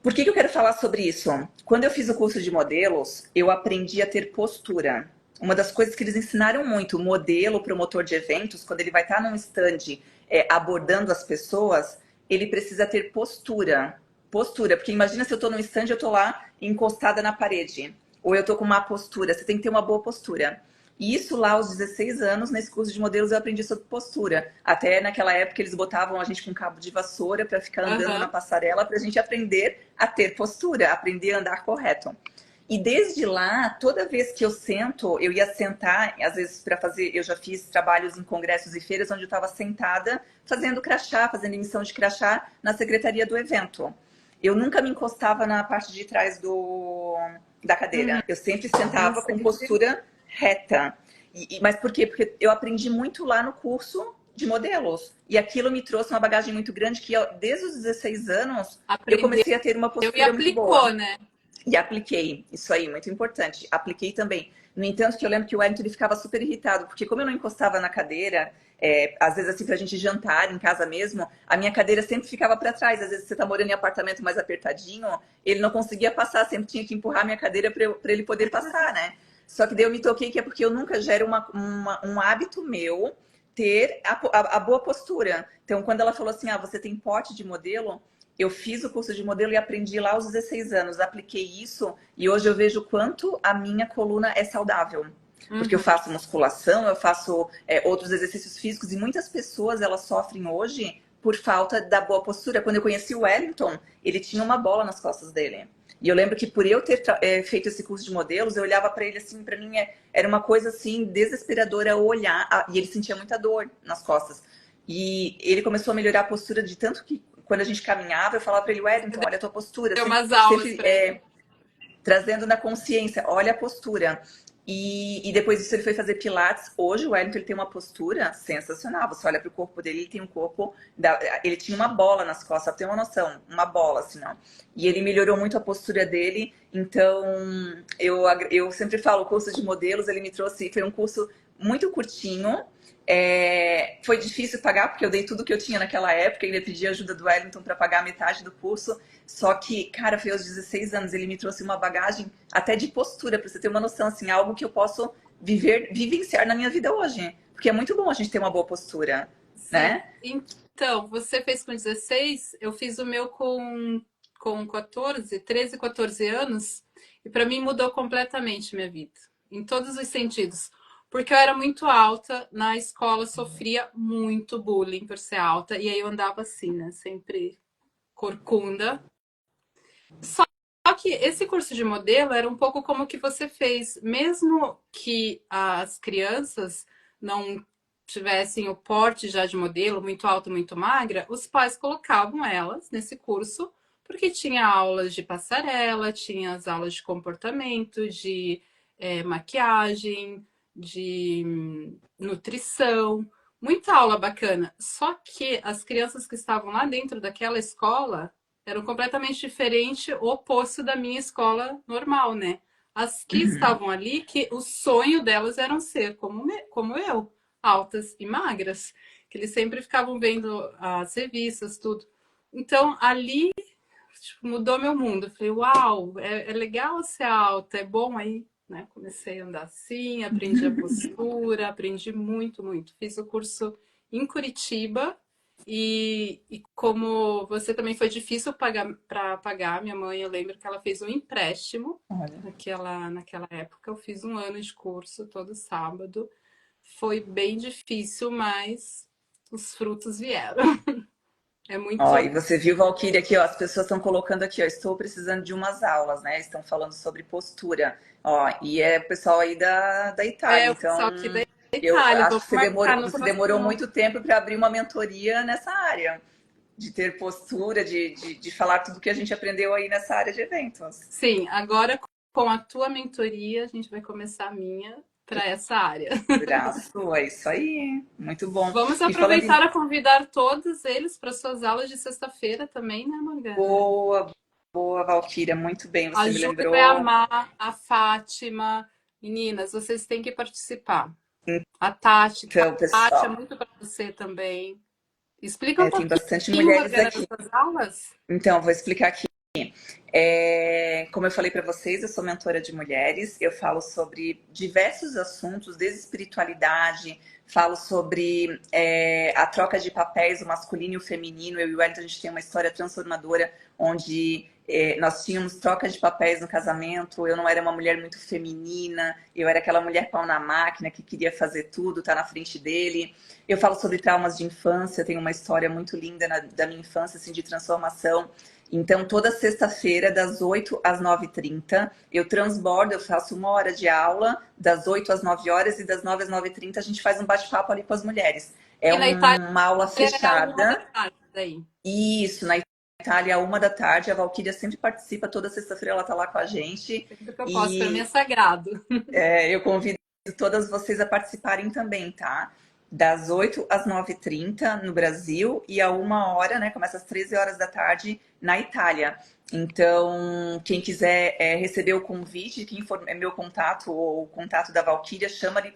Por que eu quero falar sobre isso? Quando eu fiz o curso de modelos, eu aprendi a ter postura. Uma das coisas que eles ensinaram muito, o modelo, o promotor de eventos, quando ele vai estar num stand abordando as pessoas, ele precisa ter postura. Postura, porque imagina se eu estou num stand e eu estou lá encostada na parede. Ou eu estou com uma postura, você tem que ter uma boa postura. E isso lá aos 16 anos, nesse curso de modelos, eu aprendi sobre postura. Até naquela época eles botavam a gente com cabo de vassoura para ficar andando na Aham. passarela para a gente aprender a ter postura, aprender a andar correto. E desde lá, toda vez que eu sento, eu ia sentar, às vezes para fazer, eu já fiz trabalhos em congressos e feiras onde eu estava sentada fazendo crachá, fazendo emissão de crachá na secretaria do evento. Eu nunca me encostava na parte de trás da cadeira. Eu sempre Não sentava com sei. postura reta. Mas por quê? Porque eu aprendi muito lá no curso de modelos. E aquilo me trouxe uma bagagem muito grande que desde os 16 anos eu Aprendeu comecei a ter uma e postura muito aplicou, boa. né? E apliquei. Isso aí, muito importante. Apliquei também. No entanto, que eu lembro que o Wellington ele ficava super irritado, porque como eu não encostava na cadeira, às vezes assim, pra gente jantar em casa mesmo, a minha cadeira sempre ficava para trás. Às vezes você tá morando em apartamento mais apertadinho, ele não conseguia passar, sempre tinha que empurrar a minha cadeira para ele poder passar, né? Só que daí eu me toquei que é porque eu nunca gero um hábito meu ter a boa postura. Então, quando ela falou assim, você tem porte de modelo, eu fiz o curso de modelo e aprendi lá aos 16 anos, apliquei isso e hoje eu vejo quanto a minha coluna é saudável. Porque eu Uhum. faço musculação, eu faço outros exercícios físicos e muitas pessoas elas sofrem hoje por falta da boa postura. Quando eu conheci o Wellington, ele tinha uma bola nas costas dele. E eu lembro que por eu ter feito esse curso de modelos, eu olhava para ele assim, para mim era uma coisa assim desesperadora olhar, e ele sentia muita dor nas costas. E ele começou a melhorar a postura de tanto que quando a gente caminhava, eu falava para ele, Wellington, olha a tua postura. Deu Sempre, umas aulas sempre para ele. trazendo na consciência, olha a postura. E depois disso ele foi fazer pilates. Hoje o Wellington ele tem uma postura sensacional. Você olha para o corpo dele, ele tem um corpo... Ele tinha uma bola nas costas, pra ter uma noção. Uma bola, assim, ó. E ele melhorou muito a postura dele. Então, eu sempre falo, o curso de modelos, ele me trouxe... Foi um curso muito curtinho. Foi difícil pagar, porque eu dei tudo que eu tinha naquela época. Ainda pedi ajuda do Wellington para pagar metade do curso. Só que, cara, foi aos 16 anos, ele me trouxe uma bagagem até de postura, para você ter uma noção, assim, algo que eu posso vivenciar na minha vida hoje. Porque é muito bom a gente ter uma boa postura, né? Então, você fez com 16, eu fiz o meu com 13, 14 anos, e para mim mudou completamente minha vida, em todos os sentidos. Porque eu era muito alta, na escola sofria muito bullying por ser alta, e aí eu andava assim, né? Sempre corcunda. Só que esse curso de modelo era um pouco como o que você fez. Mesmo que as crianças não tivessem o porte já de modelo, muito alto, muito magra, os pais colocavam elas nesse curso, porque tinha aulas de passarela, tinha as aulas de comportamento, de maquiagem, de nutrição, muita aula bacana. Só que as crianças que estavam lá dentro daquela escola eram completamente diferente, o oposto da minha escola normal, né? As que estavam ali, que o sonho delas era ser como eu, altas e magras, que eles sempre ficavam vendo as revistas, tudo. Então, ali tipo, mudou meu mundo. Eu falei, uau, é legal ser alta, é bom aí, né? Comecei a andar assim, aprendi a postura, aprendi muito, muito. Fiz o curso em Curitiba, e como você também foi difícil para pagar, minha mãe, eu lembro que ela fez um empréstimo naquela época. Eu fiz um ano de curso todo sábado. Foi bem difícil, mas os frutos vieram. É muito. Ó, e você viu, Valquíria, aqui, ó, as pessoas estão colocando aqui, ó, estou precisando de umas aulas, né? Estão falando sobre postura. Ó, e é o pessoal aí da Itália, O pessoal aqui da eu Itália. acho que você demorou muito tempo para abrir uma mentoria nessa área, de ter postura, de falar tudo que a gente aprendeu aí nessa área de eventos. Sim, agora com a tua mentoria, a gente vai começar a minha para essa área. Braço, é isso aí. Muito bom. Vamos aproveitar a convidar todos eles para suas aulas de sexta-feira também, né, Morgana? Boa, boa, Valquíria. Muito bem, você A me Ju lembrou. vai amar, a Fátima. Meninas, vocês têm que participar. A Tati, Então, a pessoal, Tati é muito para você também. Explica um tem pouquinho, bastante mulheres Morgana, aqui. dessas aulas. Então, vou explicar aqui. Como eu falei para vocês, eu sou mentora de mulheres, eu falo sobre diversos assuntos, desde espiritualidade, falo sobre a troca de papéis, o masculino e o feminino. Eu e o Wellington, a gente tem uma história transformadora, onde nós tínhamos troca de papéis no casamento. Eu não era uma mulher muito feminina, eu era aquela mulher pau na máquina que queria fazer tudo, tá na frente dele. Eu falo sobre traumas de infância, tenho uma história muito linda da minha infância, assim, de transformação. Então, toda sexta-feira, das 8 às 9h30, eu transbordo, eu faço 1 hora de aula, das 8 às 9 horas, e das 9 às 9h30 a gente faz um bate-papo ali com as mulheres. É uma aula fechada. Daí. Isso, na Itália, 1 da tarde, a Valquíria sempre participa, toda sexta-feira ela tá lá com a gente. Sempre que eu posso, para mim é sagrado. Eu convido todas vocês a participarem também, tá? Das 8 às 9h30 no Brasil, e a 1 hora, né? Começa às 13 horas da tarde na Itália. Então, quem quiser receber o convite, quem for meu contato ou o contato da Valquíria, chama ali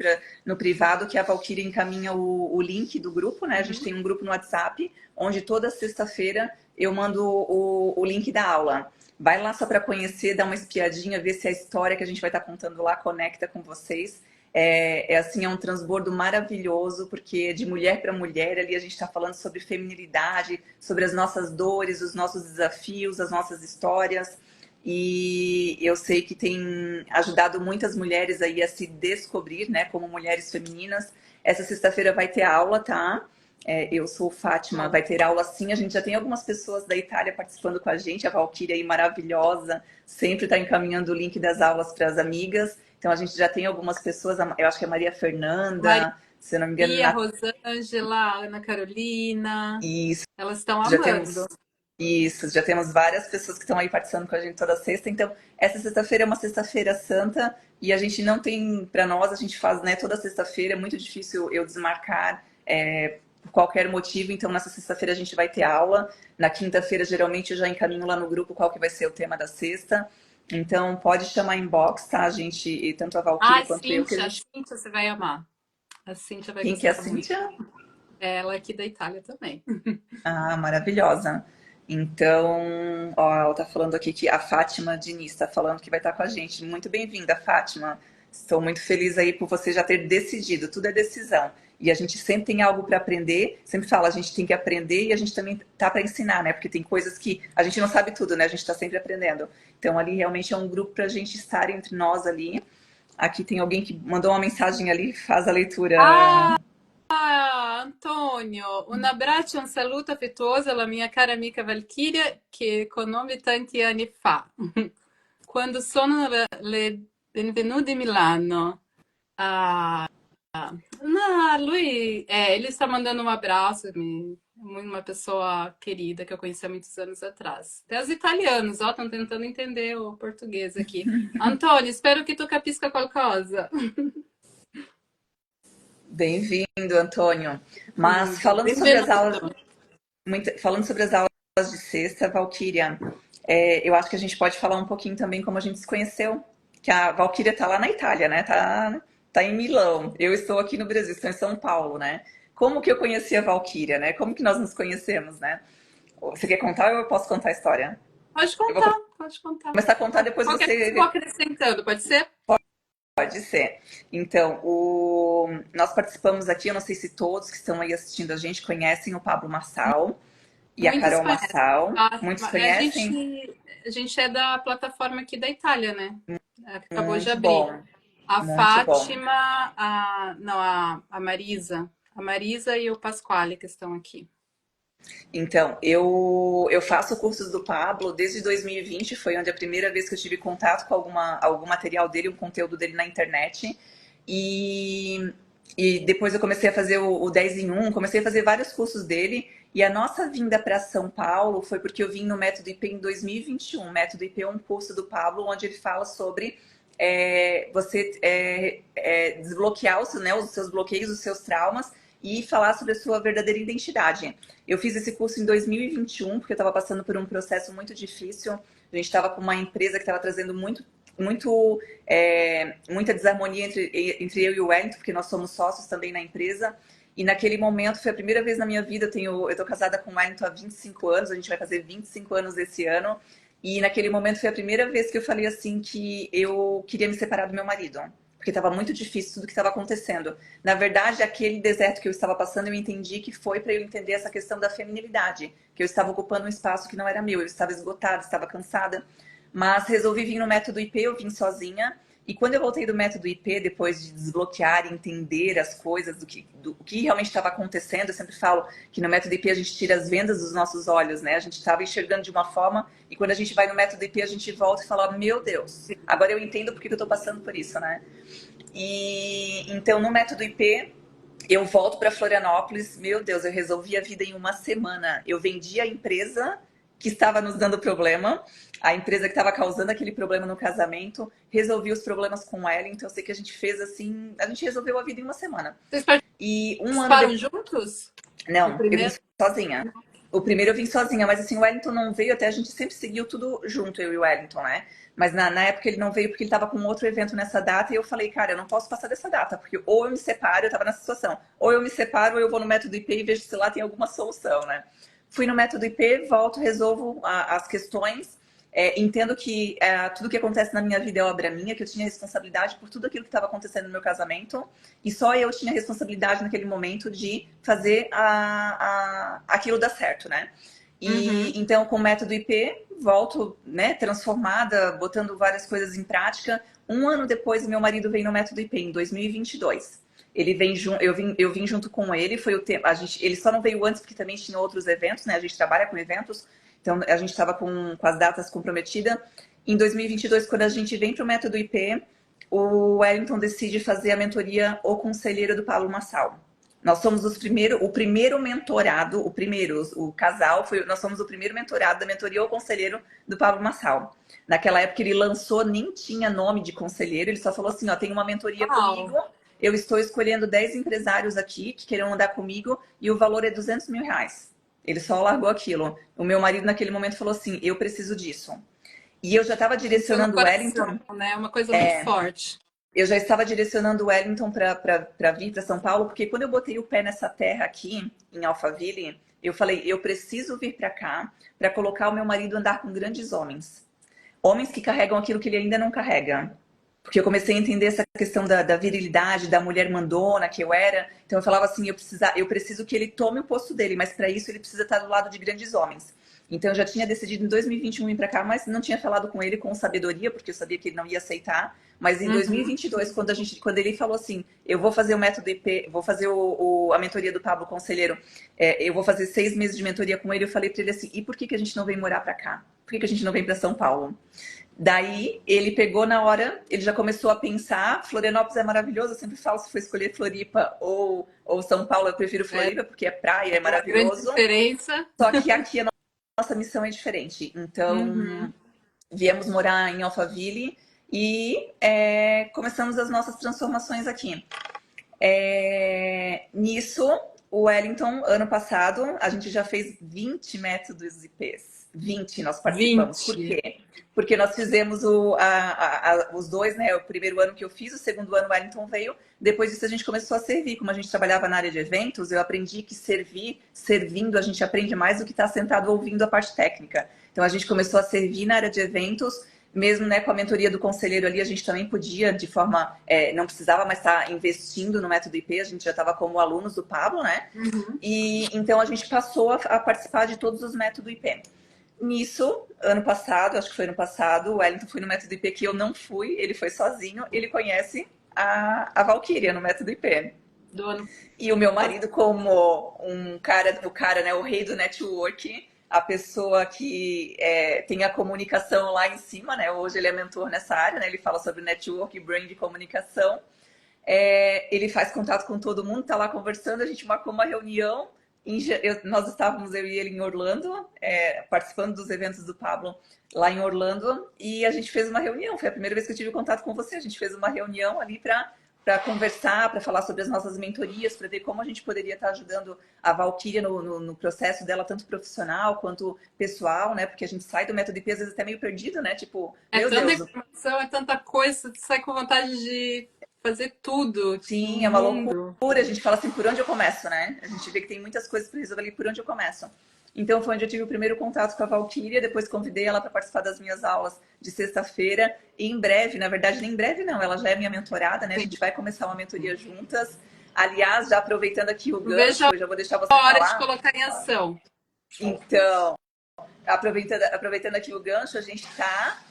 no privado, que a Valquíria encaminha o link do grupo, né? A gente tem um grupo no WhatsApp, onde toda sexta-feira eu mando o link da aula. Vai lá só para conhecer, dar uma espiadinha, ver se a história que a gente vai estar contando lá conecta com vocês. É um transbordo maravilhoso, porque de mulher para mulher ali a gente está falando sobre feminilidade, sobre as nossas dores, os nossos desafios, as nossas histórias. E eu sei que tem ajudado muitas mulheres aí a se descobrir, né, como mulheres femininas. Essa sexta-feira vai ter aula, tá? Eu sou Fátima, vai ter aula sim. A gente já tem algumas pessoas da Itália participando com a gente. A Valquíria aí, maravilhosa, sempre está encaminhando o link das aulas para as amigas. Então a gente já tem algumas pessoas, eu acho que é a Maria Fernanda, se eu não me engano. A Rosângela, a Ana Carolina. Isso. Elas estão Já temos amando. Isso, já temos várias pessoas que estão aí participando com a gente toda sexta. Então, essa sexta-feira é uma sexta-feira santa e a gente não tem, para nós, a gente faz, né, toda sexta-feira. É muito difícil eu desmarcar por qualquer motivo. Então, nessa sexta-feira a gente vai ter aula. Na quinta-feira, geralmente, eu já encaminho lá no grupo qual que vai ser o tema da sexta. Então, pode chamar inbox, tá, gente? E tanto a Valquíria Ai, quanto eu, que a Cíntia, a gente... Cíntia você vai amar. A Cíntia vai Quem que é a gostar muito. Cíntia? Ela é aqui da Itália também. Ah, maravilhosa. Então, ó, ela tá falando aqui que a Fátima Diniz tá falando que vai estar com a gente. Muito bem-vinda, Fátima. Estou muito feliz aí por você já ter decidido. Tudo é decisão. E a gente sempre tem algo para aprender. Sempre fala, a gente tem que aprender e a gente também tá para ensinar, né? Porque tem coisas que a gente não sabe tudo, né? A gente tá sempre aprendendo. Então, ali realmente é um grupo para a gente estar entre nós ali. Aqui tem alguém que mandou uma mensagem ali, faz a leitura. Ah, Antonio, un abbraccio e un saluto affettuoso alla mia cara amica Valchiria che conobbi tanti anni fa, quando sono le benvenute a Milano. Ah, não, ele está mandando um abraço, uma pessoa querida que eu conheci há muitos anos atrás. Até os italianos, ó, estão tentando entender o português aqui. Antônio, espero que tu capisca qualcosa. Bem-vindo, Antônio. Mas Benvenuto. falando sobre as aulas de sexta, Valquíria, eu acho que a gente pode falar um pouquinho também como a gente se conheceu. Que a Valquíria tá lá na Itália, né? Tá em Milão. Eu estou aqui no Brasil, estou em São Paulo, né? Como que eu conheci a Valquíria, né? Como que nós nos conhecemos, né? Você quer contar ou eu posso contar a história? Pode Eu vou contar, pode contar. começar a contar, depois Qualquer coisa eu você... vou acrescentando, pode ser? Pode ser. Então, nós participamos aqui, eu não sei se todos que estão aí assistindo a gente conhecem o Pablo Marçal e a Muitos Carol conhecem. Marçal. A, Muitos a conhecem? gente, a gente é da plataforma aqui da Itália, né? Acabou de Muito abrir. bom, A muito bom. Fátima, não, a Marisa. A Marisa e o Pasquale que estão aqui. Então, eu faço cursos do Pablo desde 2020, foi onde a primeira vez que eu tive contato com algum material dele, um conteúdo dele na internet. E, e depois eu comecei a fazer o 10 em 1, comecei a fazer vários cursos dele. E a nossa vinda para São Paulo foi porque eu vim no Método IP em 2021. O Método IP é um curso do Pablo onde ele fala sobre você desbloquear os seus bloqueios, os seus traumas e falar sobre a sua verdadeira identidade. Eu fiz esse curso em 2021 porque eu estava passando por um processo muito difícil. A gente estava com uma empresa que estava trazendo muita desarmonia entre eu e o Wellington, porque nós somos sócios também na empresa. E naquele momento foi a primeira vez na minha vida, eu tô casada com o Wellington há 25 anos, a gente vai fazer 25 anos esse ano. E naquele momento foi a primeira vez que eu falei assim que eu queria me separar do meu marido. Porque estava muito difícil tudo que estava acontecendo. Na verdade, aquele deserto que eu estava passando, eu entendi que foi para eu entender essa questão da feminilidade. Que eu estava ocupando um espaço que não era meu. Eu estava esgotada, estava cansada. Mas resolvi vir no método IP, eu vim sozinha. E quando eu voltei do método IP, depois de desbloquear e entender as coisas, do que realmente estava acontecendo, eu sempre falo que no método IP a gente tira as vendas dos nossos olhos, né? A gente estava enxergando de uma forma e quando a gente vai no método IP a gente volta e fala, meu Deus, agora eu entendo por que eu estou passando por isso, né? E então no método IP eu volto para Florianópolis, meu Deus, eu resolvi a vida em uma semana. Eu vendi a empresa que estava nos dando problema, a empresa que estava causando aquele problema no casamento, resolvi os problemas com ela, então eu sei que a gente fez assim, a gente resolveu a vida em uma semana. Vocês E um ano participaram depois... juntos? Não, eu vim sozinha. O primeiro eu vim sozinha, mas assim, o Wellington não veio, até a gente sempre seguiu tudo junto, eu e o Wellington, né? Mas na época ele não veio porque ele estava com outro evento nessa data e eu falei, cara, eu não posso passar dessa data, porque ou eu me separo, eu estava nessa situação, ou eu me separo ou eu vou no método IP e vejo se lá tem alguma solução, né? Fui no método IP, volto, resolvo as questões, entendo que tudo que acontece na minha vida é obra minha, que eu tinha responsabilidade por tudo aquilo que estava acontecendo no meu casamento, e só eu tinha responsabilidade naquele momento de fazer aquilo dar certo, né? E então, com o método IP, volto, né, transformada, botando várias coisas em prática. Um ano depois, meu marido veio no método IP, em 2022. Ele vem eu vim junto com ele, foi o tempo. Ele só não veio antes porque também tinha outros eventos, né? A gente trabalha com eventos, então a gente estava com as datas comprometidas. Em 2022, quando a gente vem para o método IP, o Wellington decide fazer a mentoria O Conselheiro do Pablo Marçal. Nós somos o primeiro mentorado, o casal, nós somos o primeiro mentorado da mentoria ou conselheiro do Pablo Marçal. Naquela época ele lançou, nem tinha nome de conselheiro, ele só falou assim, ó, tem uma mentoria comigo, eu estou escolhendo 10 empresários aqui que queiram andar comigo e o valor é 200 mil reais. Ele só largou aquilo. O meu marido naquele momento falou assim, eu preciso disso. E eu já estava direcionando o Wellington. Né? Uma coisa muito forte. Eu já estava direcionando o Wellington para vir para São Paulo, porque quando eu botei o pé nessa terra aqui, em Alphaville, eu falei, eu preciso vir para cá para colocar o meu marido andar com grandes homens. Homens que carregam aquilo que ele ainda não carrega. Porque eu comecei a entender essa questão da virilidade, da mulher mandona que eu era. Então eu falava assim, eu preciso que ele tome o posto dele, mas para isso ele precisa estar do lado de grandes homens. Então eu já tinha decidido em 2021 ir para cá, mas não tinha falado com ele com sabedoria, porque eu sabia que ele não ia aceitar. Mas em 2022, quando ele falou assim, eu vou fazer o método IP, vou fazer a mentoria do Pablo Conselheiro, eu vou fazer 6 meses de mentoria com ele, eu falei para ele assim, e por que a gente não vem morar para cá? Por que a gente não vem para São Paulo? Daí ele pegou na hora, ele já começou a pensar, Florianópolis é maravilhoso, eu sempre falo, se for escolher Floripa ou São Paulo, eu prefiro Floripa, porque é praia, é maravilhoso. Grande diferença. Só que aqui a nossa missão é diferente. Então, viemos morar em Alphaville e começamos as nossas transformações aqui. Nisso, o Wellington, ano passado, a gente já fez 20 métodos IPs. 20 nós participamos. 20. Por quê? Porque nós fizemos os dois, né? O primeiro ano que eu fiz, o segundo ano o Wellington veio. Depois disso a gente começou a servir. Como a gente trabalhava na área de eventos, eu aprendi que servindo, a gente aprende mais do que estar sentado ouvindo a parte técnica. Então a gente começou a servir na área de eventos, mesmo, né, com a mentoria do conselheiro ali, a gente também podia, de forma, não precisava mais estar investindo no método IP, a gente já estava como alunos do Pablo, né? E então a gente passou a participar de todos os métodos IP. Nisso, ano passado, acho que foi ano passado, o Wellington foi no método IP que eu não fui, ele foi sozinho, ele conhece a Valquíria no método IP. E o meu marido, como o cara, né, o rei do network, a pessoa que tem a comunicação lá em cima, né? Hoje ele é mentor nessa área, né? Ele fala sobre network, brand e comunicação. Ele faz contato com todo mundo, tá lá conversando, a gente marcou uma reunião. Nós estávamos, eu e ele, em Orlando, participando dos eventos do Pablo lá em Orlando, e a gente fez uma reunião. Foi a primeira vez que eu tive contato com você. A gente fez uma reunião ali para conversar, para falar sobre as nossas mentorias, para ver como a gente poderia estar ajudando a Valquíria no processo dela, tanto profissional quanto pessoal, né? Porque a gente sai do método IP, às vezes até meio perdido, né? Tipo, meu Deus. Tanta informação, é tanta coisa, você sai com vontade de fazer tudo. Sim, é uma loucura. A gente fala assim, por onde eu começo, né? A gente vê que tem muitas coisas para resolver ali, por onde eu começo. Então foi onde eu tive o primeiro contato com a Valquíria, depois convidei ela para participar das minhas aulas de sexta-feira, e em breve, na verdade, nem em breve não, ela já é minha mentorada, né? A gente vai começar uma mentoria juntas. Aliás, já aproveitando aqui o gancho, eu já vou deixar você falar. Hora de colocar em ação. Então, aproveitando aqui o gancho, a gente está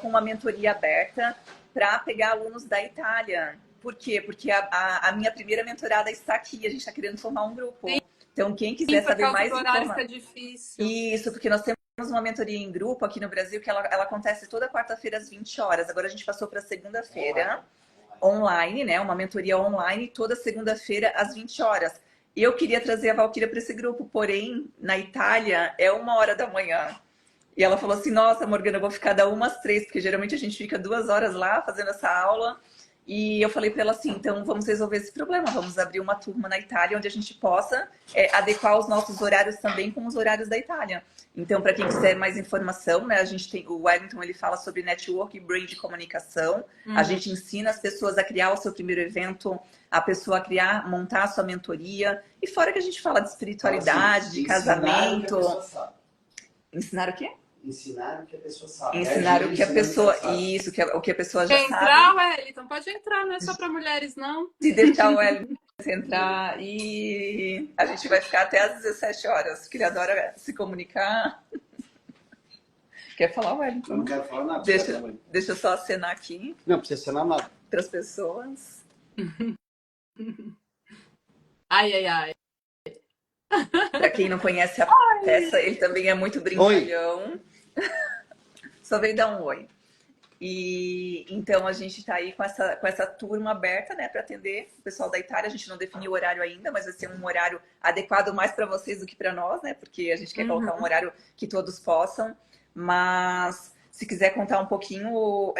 com uma mentoria aberta para pegar alunos da Itália. Por quê? Porque a minha primeira mentorada está aqui, a gente está querendo formar um grupo. Então, quem quiser saber mais informações... é difícil. Isso, porque nós temos uma mentoria em grupo aqui no Brasil que ela acontece toda quarta-feira às 20 horas. Agora a gente passou para segunda-feira online, né? Uma mentoria online toda segunda-feira às 20 horas. E eu queria trazer a Valquíria para esse grupo, porém, na Itália é 1h da manhã. E ela falou assim, nossa, Morgana, eu vou ficar da 1 às 3, porque geralmente a gente fica 2 horas lá fazendo essa aula. E eu falei para ela assim, então vamos resolver esse problema, vamos abrir uma turma na Itália onde a gente possa adequar os nossos horários também com os horários da Itália. Então, para quem quiser mais informação, né, a gente tem o Wellington, ele fala sobre network, brand e comunicação. A gente ensina as pessoas a criar o seu primeiro evento, a pessoa a montar a sua mentoria. E fora que a gente fala de espiritualidade, de casamento. Ensinar o quê? Ensinar o que a pessoa sabe. Ensinar o que a pessoa... Isso, o que a pessoa já sabe. Quer entrar, Wellington? Pode entrar, não é só para mulheres, não. Se deixar o Wellington entrar e a gente vai ficar até às 17 horas, porque ele adora se comunicar. Quer falar, Wellington? Eu não quero falar nada. Deixa eu só acenar aqui. Não precisa acenar nada. Para as pessoas. Ai, ai, ai. Para quem não conhece a peça, ele também é muito brincalhão. Só veio dar um oi. E então a gente está aí com essa turma aberta, né, para atender o pessoal da Itália. A gente não definiu o horário ainda, mas vai ser um horário adequado mais para vocês do que para nós, né? Porque a gente quer colocar um horário que todos possam. Mas se quiser contar um pouquinho,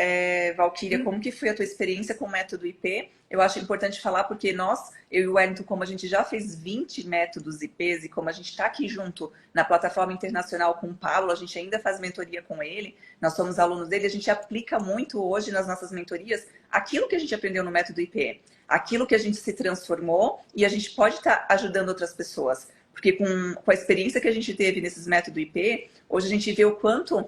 Valquíria, como que foi a tua experiência com o método IP? Eu acho importante falar porque nós, eu e o Wellington, como a gente já fez 20 métodos IPs e como a gente está aqui junto na plataforma internacional com o Pablo, a gente ainda faz mentoria com ele, nós somos alunos dele, a gente aplica muito hoje nas nossas mentorias aquilo que a gente aprendeu no método IP, aquilo que a gente se transformou e a gente pode estar ajudando outras pessoas. Porque com a experiência que a gente teve nesses métodos IP, hoje a gente vê o quanto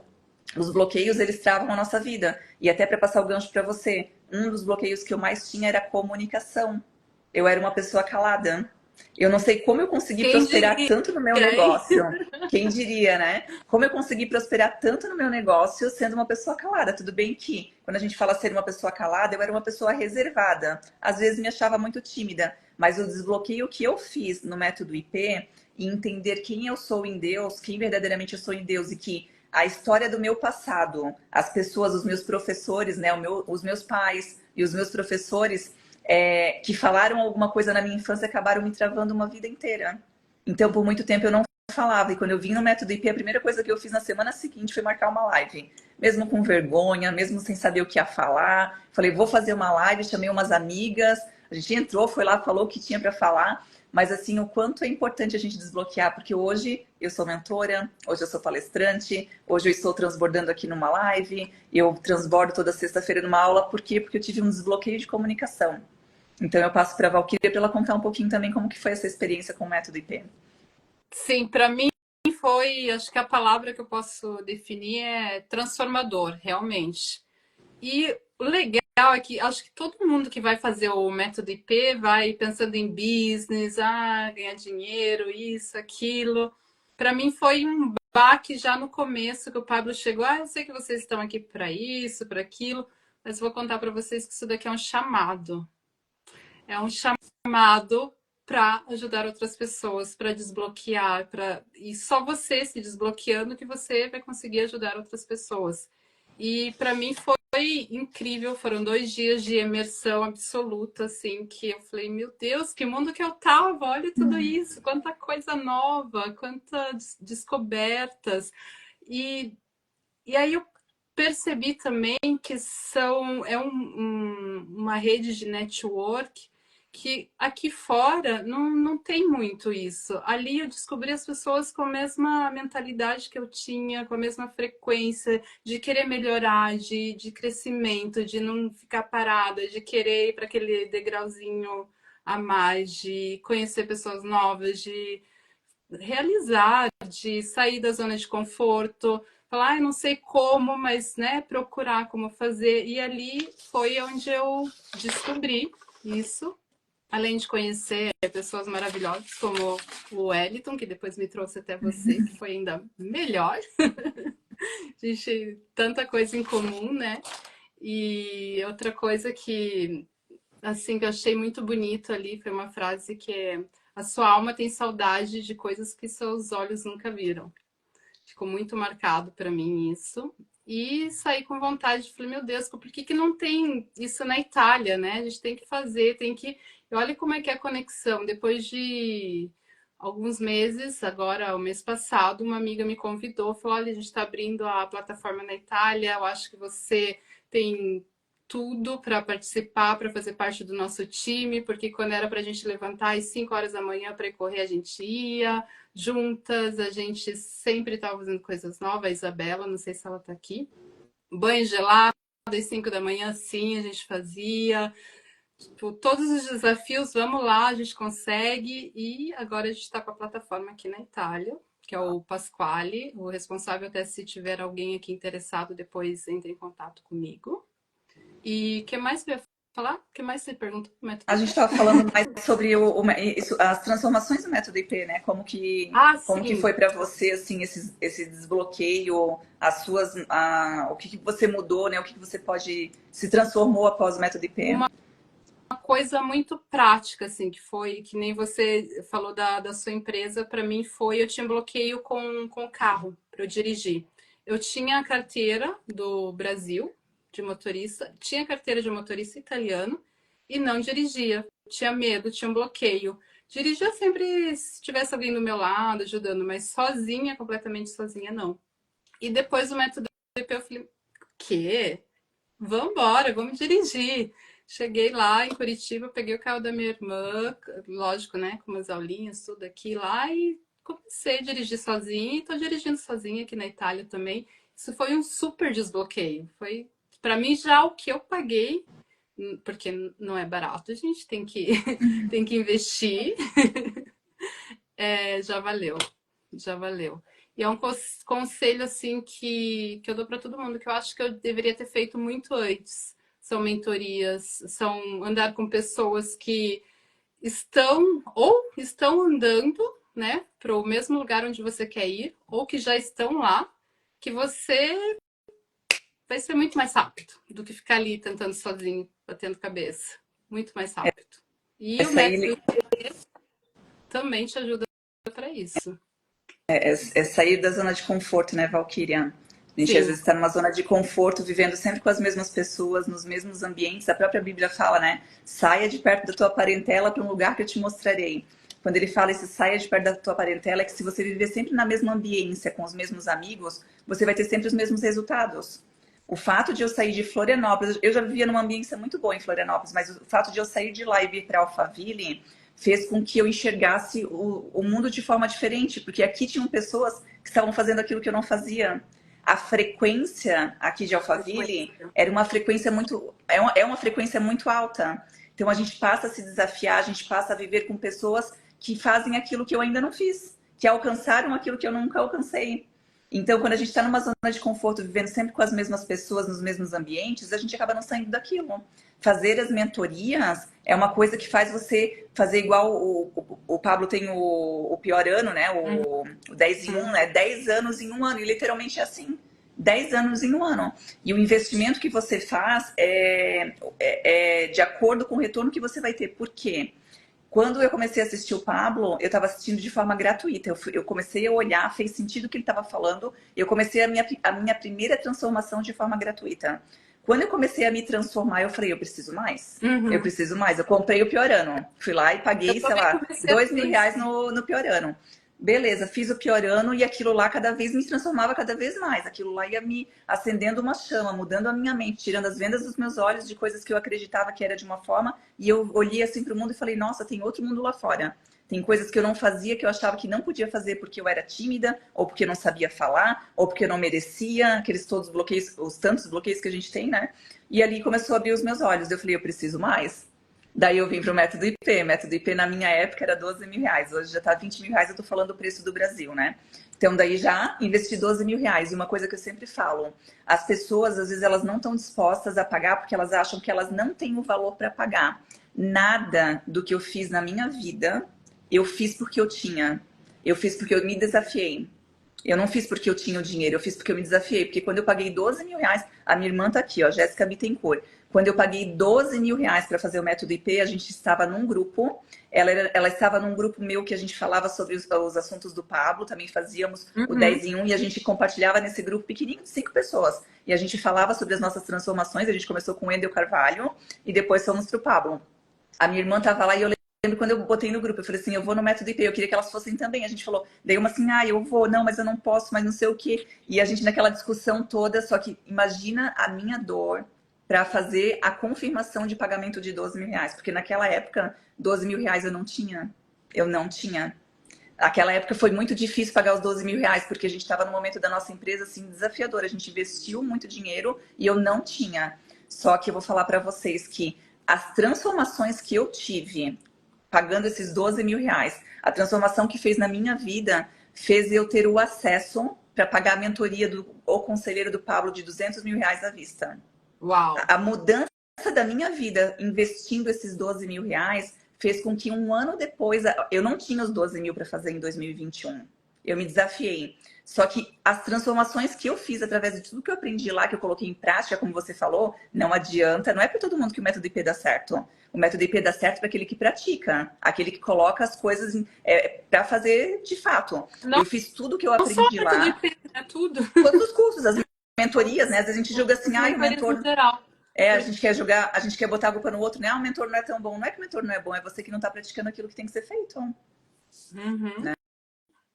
os bloqueios, eles travam a nossa vida. E até para passar o gancho para você, um dos bloqueios que eu mais tinha era a comunicação. Eu era uma pessoa calada. Eu não sei como eu consegui prosperar tanto no meu negócio. Quem diria, né? Como eu consegui prosperar tanto no meu negócio sendo uma pessoa calada. Tudo bem que, quando a gente fala ser uma pessoa calada, eu era uma pessoa reservada. Às vezes me achava muito tímida. Mas o desbloqueio que eu fiz no método IP, e entender quem eu sou em Deus, quem verdadeiramente eu sou em Deus, e que a história do meu passado, as pessoas, os meus professores, né, os meus pais e os meus professores que falaram alguma coisa na minha infância acabaram me travando uma vida inteira. Então, por muito tempo eu não falava. E quando eu vim no método IP, a primeira coisa que eu fiz na semana seguinte foi marcar uma live. Mesmo com vergonha, mesmo sem saber o que ia falar. Falei, vou fazer uma live, chamei umas amigas. A gente entrou, foi lá, falou o que tinha para falar. Mas assim, o quanto é importante a gente desbloquear, porque hoje eu sou mentora, hoje eu sou palestrante, hoje eu estou transbordando aqui numa live, eu transbordo toda sexta-feira numa aula, por quê? Porque eu tive um desbloqueio de comunicação. Então eu passo para a Valquíria para ela contar um pouquinho também como que foi essa experiência com o método IP. Sim, para mim foi, acho que a palavra que eu posso definir é transformador, realmente. E o legal é que acho que todo mundo que vai fazer o método IP vai pensando em business, ganhar dinheiro, isso, aquilo. Para mim foi um baque já no começo que o Pablo chegou. Eu sei que vocês estão aqui para isso, para aquilo, mas vou contar para vocês que isso daqui é um chamado. É um chamado para ajudar outras pessoas, para desbloquear, e só você se desbloqueando que você vai conseguir ajudar outras pessoas. E para mim foi incrível, foram 2 dias de imersão absoluta, assim, que eu falei, meu Deus, que mundo que eu tava, olha tudo isso, quanta coisa nova, quantas descobertas. E aí eu percebi também que uma rede de network que aqui fora não tem muito isso. Ali eu descobri as pessoas com a mesma mentalidade que eu tinha, com a mesma frequência de querer melhorar, de crescimento, de não ficar parada, de querer ir para aquele degrauzinho a mais, de conhecer pessoas novas, de realizar, de sair da zona de conforto, falar, não sei como, mas né, procurar como fazer. E ali foi onde eu descobri isso. Além de conhecer pessoas maravilhosas como o Wellington, que depois me trouxe até você, que foi ainda melhor. A gente tanta coisa em comum, né? E outra coisa que assim que eu achei muito bonito ali foi uma frase que é: a sua alma tem saudade de coisas que seus olhos nunca viram. Ficou muito marcado para mim isso. E saí com vontade, falei, meu Deus, por que não tem isso na Itália, né? A gente tem que fazer, tem que... E olha como é que é a conexão. Depois de alguns meses, agora, o mês passado, uma amiga me convidou, falou, olha, a gente está abrindo a plataforma na Itália, eu acho que você tem tudo para participar, para fazer parte do nosso time, porque quando era para a gente levantar às 5 horas da manhã para ir correr, a gente ia juntas, a gente sempre estava fazendo coisas novas. A Isabela, não sei se ela está aqui. Banho gelado às 5 da manhã, sim, a gente fazia. Tipo, todos os desafios, vamos lá, a gente consegue. E agora a gente está com a plataforma aqui na Itália, que é o Pasquale, o responsável. Até se tiver alguém aqui interessado, depois entre em contato comigo. E o que mais você ia falar? O que mais você perguntou? A gente estava falando mais sobre as transformações do método IP, né? Como que foi para você assim esse desbloqueio, o que você mudou, né? O que você se transformou após o método IP? Uma coisa muito prática, assim, que nem você falou da sua empresa, para mim eu tinha bloqueio com o carro para eu dirigir. Eu tinha a carteira do Brasil, de motorista, tinha carteira de motorista italiano e não dirigia. Tinha medo, tinha um bloqueio. Dirigia sempre se tivesse alguém do meu lado ajudando, mas sozinha, completamente sozinha, não. E depois do método IP eu falei, o quê? Vambora, vamos dirigir. Cheguei lá em Curitiba, peguei o carro da minha irmã, lógico, né, com umas aulinhas, tudo aqui lá, e comecei a dirigir sozinha, e tô dirigindo sozinha aqui na Itália também. Isso foi um super desbloqueio. Foi, para mim, já o que eu paguei, porque não é barato, a gente tem que, tem que investir, já valeu, já valeu. E é um conselho, assim, que eu dou para todo mundo, que eu acho que eu deveria ter feito muito antes. São mentorias, são andar com pessoas que estão andando, né, para o mesmo lugar onde você quer ir, ou que já estão lá, que você vai ser muito mais rápido do que ficar ali tentando sozinho, batendo cabeça. Muito mais rápido. E o método também te ajuda para isso. É sair da zona de conforto, né, Valquíria? A gente às vezes está numa zona de conforto, vivendo sempre com as mesmas pessoas, nos mesmos ambientes. A própria Bíblia fala, né? Saia de perto da tua parentela para um lugar que eu te mostrarei. Quando ele fala esse saia de perto da tua parentela, é que se você viver sempre na mesma ambiência, com os mesmos amigos, você vai ter sempre os mesmos resultados. O fato de eu sair de Florianópolis, eu já vivia numa ambiência muito boa em Florianópolis, mas o fato de eu sair de lá e vir para Alphaville fez com que eu enxergasse o mundo de forma diferente, porque aqui tinham pessoas que estavam fazendo aquilo que eu não fazia. A frequência aqui de Alphaville era uma frequência uma frequência muito alta. Então a gente passa a se desafiar, a gente passa a viver com pessoas que fazem aquilo que eu ainda não fiz, que alcançaram aquilo que eu nunca alcancei. Então, quando a gente está numa zona de conforto, vivendo sempre com as mesmas pessoas, nos mesmos ambientes, a gente acaba não saindo daquilo. Fazer as mentorias é uma coisa que faz você fazer igual o Pablo tem o pior ano, né? O 10 em 1, né? 10 anos em um ano. E literalmente é assim. 10 anos em um ano. E o investimento que você faz é de acordo com o retorno que você vai ter. Por quê? Quando eu comecei a assistir o Pablo, eu estava assistindo de forma gratuita. Eu comecei a olhar, fez sentido o que ele estava falando. Eu comecei a minha primeira transformação de forma gratuita. Quando eu comecei a me transformar, eu falei, eu preciso mais. Eu preciso mais. Eu comprei o pior ano. Fui lá e paguei, sei lá, R$2.000 no pior ano. Beleza, fiz o pior ano e aquilo lá cada vez me transformava cada vez mais. Aquilo lá ia me acendendo uma chama, mudando a minha mente, tirando as vendas dos meus olhos de coisas que eu acreditava que era de uma forma. E eu olhei assim para o mundo e falei, nossa, tem outro mundo lá fora. Tem coisas que eu não fazia, que eu achava que não podia fazer porque eu era tímida, ou porque eu não sabia falar, ou porque eu não merecia, aqueles todos bloqueios, os tantos bloqueios que a gente tem, né? E ali começou a abrir os meus olhos. Eu falei, eu preciso mais. Daí eu vim para o método IP. Método IP na minha época era R$12.000. Hoje já está R$20.000, eu tô falando o preço do Brasil, né? Então daí já investi R$12.000. E uma coisa que eu sempre falo, as pessoas às vezes elas não estão dispostas a pagar porque elas acham que elas não têm o valor para pagar. Nada do que eu fiz na minha vida, eu fiz porque eu tinha. Eu fiz porque eu me desafiei. Eu não fiz porque eu tinha o dinheiro, eu fiz porque eu me desafiei. Porque quando eu paguei R$12.000, a minha irmã tá aqui, ó, Jéssica Bittencourt. Quando eu paguei R$12.000 para fazer o método IP, a gente estava num grupo. Ela estava num grupo meu que a gente falava sobre os assuntos do Pablo, também fazíamos o 10 em 1 e a gente compartilhava nesse grupo pequenininho de 5 pessoas. E a gente falava sobre as nossas transformações. A gente começou com o Wendel Carvalho e depois fomos pro Pablo. A minha irmã estava lá e eu lembro quando eu botei no grupo, eu falei assim, eu vou no método IP, eu queria que elas fossem também. A gente falou, daí uma assim, eu vou, não, mas eu não posso, mas não sei o quê. E a gente naquela discussão toda, só que imagina a minha dor para fazer a confirmação de pagamento de R$12.000. Porque naquela época, R$12.000 eu não tinha. Eu não tinha. Naquela época foi muito difícil pagar os R$12.000, porque a gente estava no momento da nossa empresa assim, desafiador. A gente investiu muito dinheiro e eu não tinha. Só que eu vou falar para vocês que as transformações que eu tive pagando esses R$12.000, a transformação que fez na minha vida fez eu ter o acesso para pagar a mentoria do conselheiro do Pablo de R$200.000 à vista. Uau! A mudança da minha vida investindo esses R$12.000 fez com que um ano depois, eu não tinha os 12 mil para fazer em 2021. Eu me desafiei. Só que as transformações que eu fiz através de tudo que eu aprendi lá, que eu coloquei em prática, como você falou, não adianta, não é para todo mundo que o método IP dá certo. O método IP dá certo para aquele que pratica, aquele que coloca as coisas para fazer de fato. Não, eu fiz tudo que eu aprendi lá. IP, é tudo. Todos os cursos, as mentorias, né? Às vezes a gente julga assim, o mentor... Geral. a gente quer julgar, a gente quer botar a culpa no outro, né? O mentor não é tão bom. Não é que o mentor não é bom, é você que não tá praticando aquilo que tem que ser feito.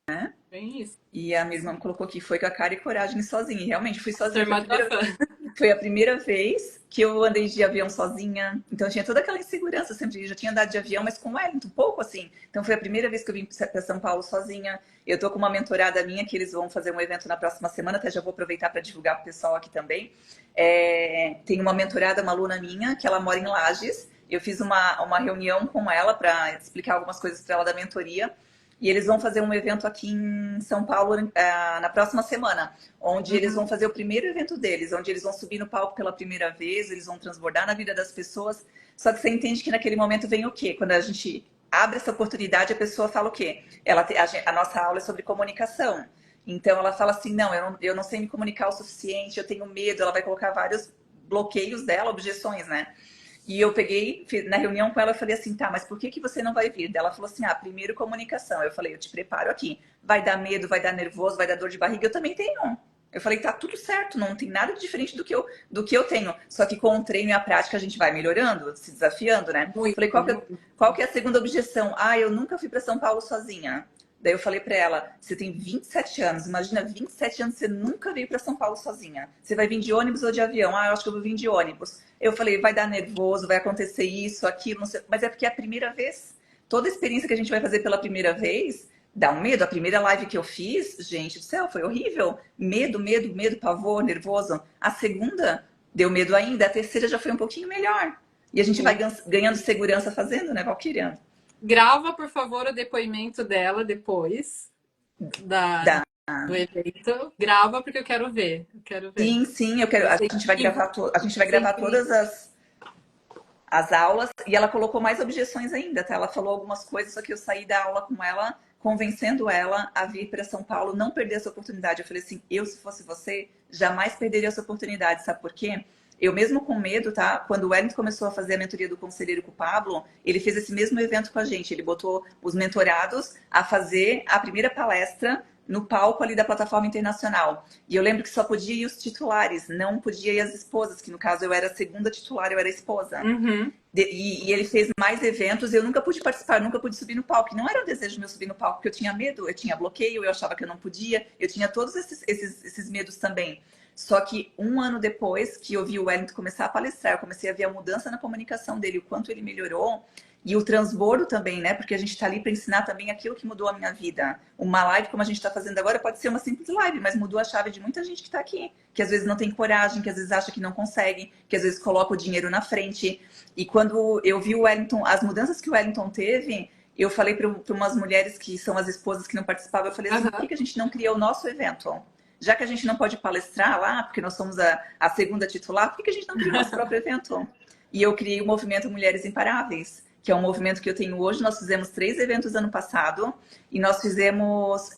Né? Bem isso. E a minha irmã colocou aqui, foi com a cara e coragem sozinha. E realmente fui sozinha. Foi Foi a primeira vez que eu andei de avião sozinha. Então eu tinha toda aquela insegurança sempre. Eu já tinha andado de avião, mas com Wellington, pouco assim. Então foi a primeira vez que eu vim para São Paulo sozinha. Eu tô com uma mentorada minha que eles vão fazer um evento na próxima semana. Até já vou aproveitar para divulgar pro pessoal aqui também. Tem uma mentorada, uma aluna minha, que ela mora em Lages. Eu fiz uma reunião com ela para explicar algumas coisas para ela da mentoria. E eles vão fazer um evento aqui em São Paulo na próxima semana, onde eles vão fazer o primeiro evento deles, onde eles vão subir no palco pela primeira vez, eles vão transbordar na vida das pessoas. Só que você entende que naquele momento vem o quê? Quando a gente abre essa oportunidade, a pessoa fala o quê? A nossa aula é sobre comunicação. Então ela fala assim, não, eu não sei me comunicar o suficiente, eu tenho medo, ela vai colocar vários bloqueios dela, objeções, né? E eu peguei, na reunião com ela, eu falei assim, tá, mas por que você não vai vir? Ela falou assim, primeiro comunicação. Eu falei, eu te preparo aqui. Vai dar medo, vai dar nervoso, vai dar dor de barriga, eu também tenho. Eu falei, tá tudo certo, não tem nada de diferente do que eu tenho. Só que com o treino e a prática a gente vai melhorando, se desafiando, né? Eu falei, qual que é a segunda objeção? Eu nunca fui para São Paulo sozinha. Daí eu falei pra ela, você tem 27 anos, imagina 27 anos, você nunca veio pra São Paulo sozinha. Você vai vir de ônibus ou de avião? Eu acho que eu vou vir de ônibus. Eu falei, vai dar nervoso, vai acontecer isso, aquilo, não sei. Mas é porque é a primeira vez. Toda experiência que a gente vai fazer pela primeira vez, dá um medo. A primeira live que eu fiz, gente do céu, foi horrível. Medo, medo, medo, pavor, nervoso. A segunda deu medo ainda, a terceira já foi um pouquinho melhor. E a gente vai ganhando segurança fazendo, né, Valquíria? Grava, por favor, o depoimento dela depois do evento. Grava, porque eu quero ver. Sim, eu quero. A gente vai gravar todas as aulas. E ela colocou mais objeções ainda, tá? Ela falou algumas coisas, só que eu saí da aula com ela, convencendo ela a vir para São Paulo, não perder essa oportunidade. Eu falei assim, se fosse você, jamais perderia essa oportunidade. Sabe por quê? Eu mesmo com medo, tá? Quando o Wellington começou a fazer a mentoria do conselheiro com o Pablo, ele fez esse mesmo evento com a gente. Ele botou os mentorados a fazer a primeira palestra no palco ali da plataforma internacional. E eu lembro que só podia ir os titulares, não podia ir as esposas, que no caso eu era a segunda titular, eu era a esposa. E ele fez mais eventos, eu nunca pude participar, eu nunca pude subir no palco. E não era um desejo meu subir no palco, porque eu tinha medo, eu tinha bloqueio, eu achava que eu não podia, eu tinha todos esses medos também. Só que um ano depois que eu vi o Wellington começar a palestrar, eu comecei a ver a mudança na comunicação dele, o quanto ele melhorou, e o transbordo também, né? Porque a gente está ali para ensinar também aquilo que mudou a minha vida. Uma live, como a gente está fazendo agora, pode ser uma simples live, mas mudou a chave de muita gente que está aqui. Que às vezes não tem coragem, que às vezes acha que não consegue, que às vezes coloca o dinheiro na frente. E quando eu vi o Wellington, as mudanças que o Wellington teve, eu falei para umas mulheres que são as esposas que não participavam, eu falei assim, por que a gente não cria o nosso evento? Já que a gente não pode palestrar lá, porque nós somos a segunda titular, por que a gente não cria o nosso próprio evento? E eu criei o movimento Mulheres Imparáveis, que é um movimento que eu tenho hoje. Nós fizemos 3 eventos ano passado e nós fizemos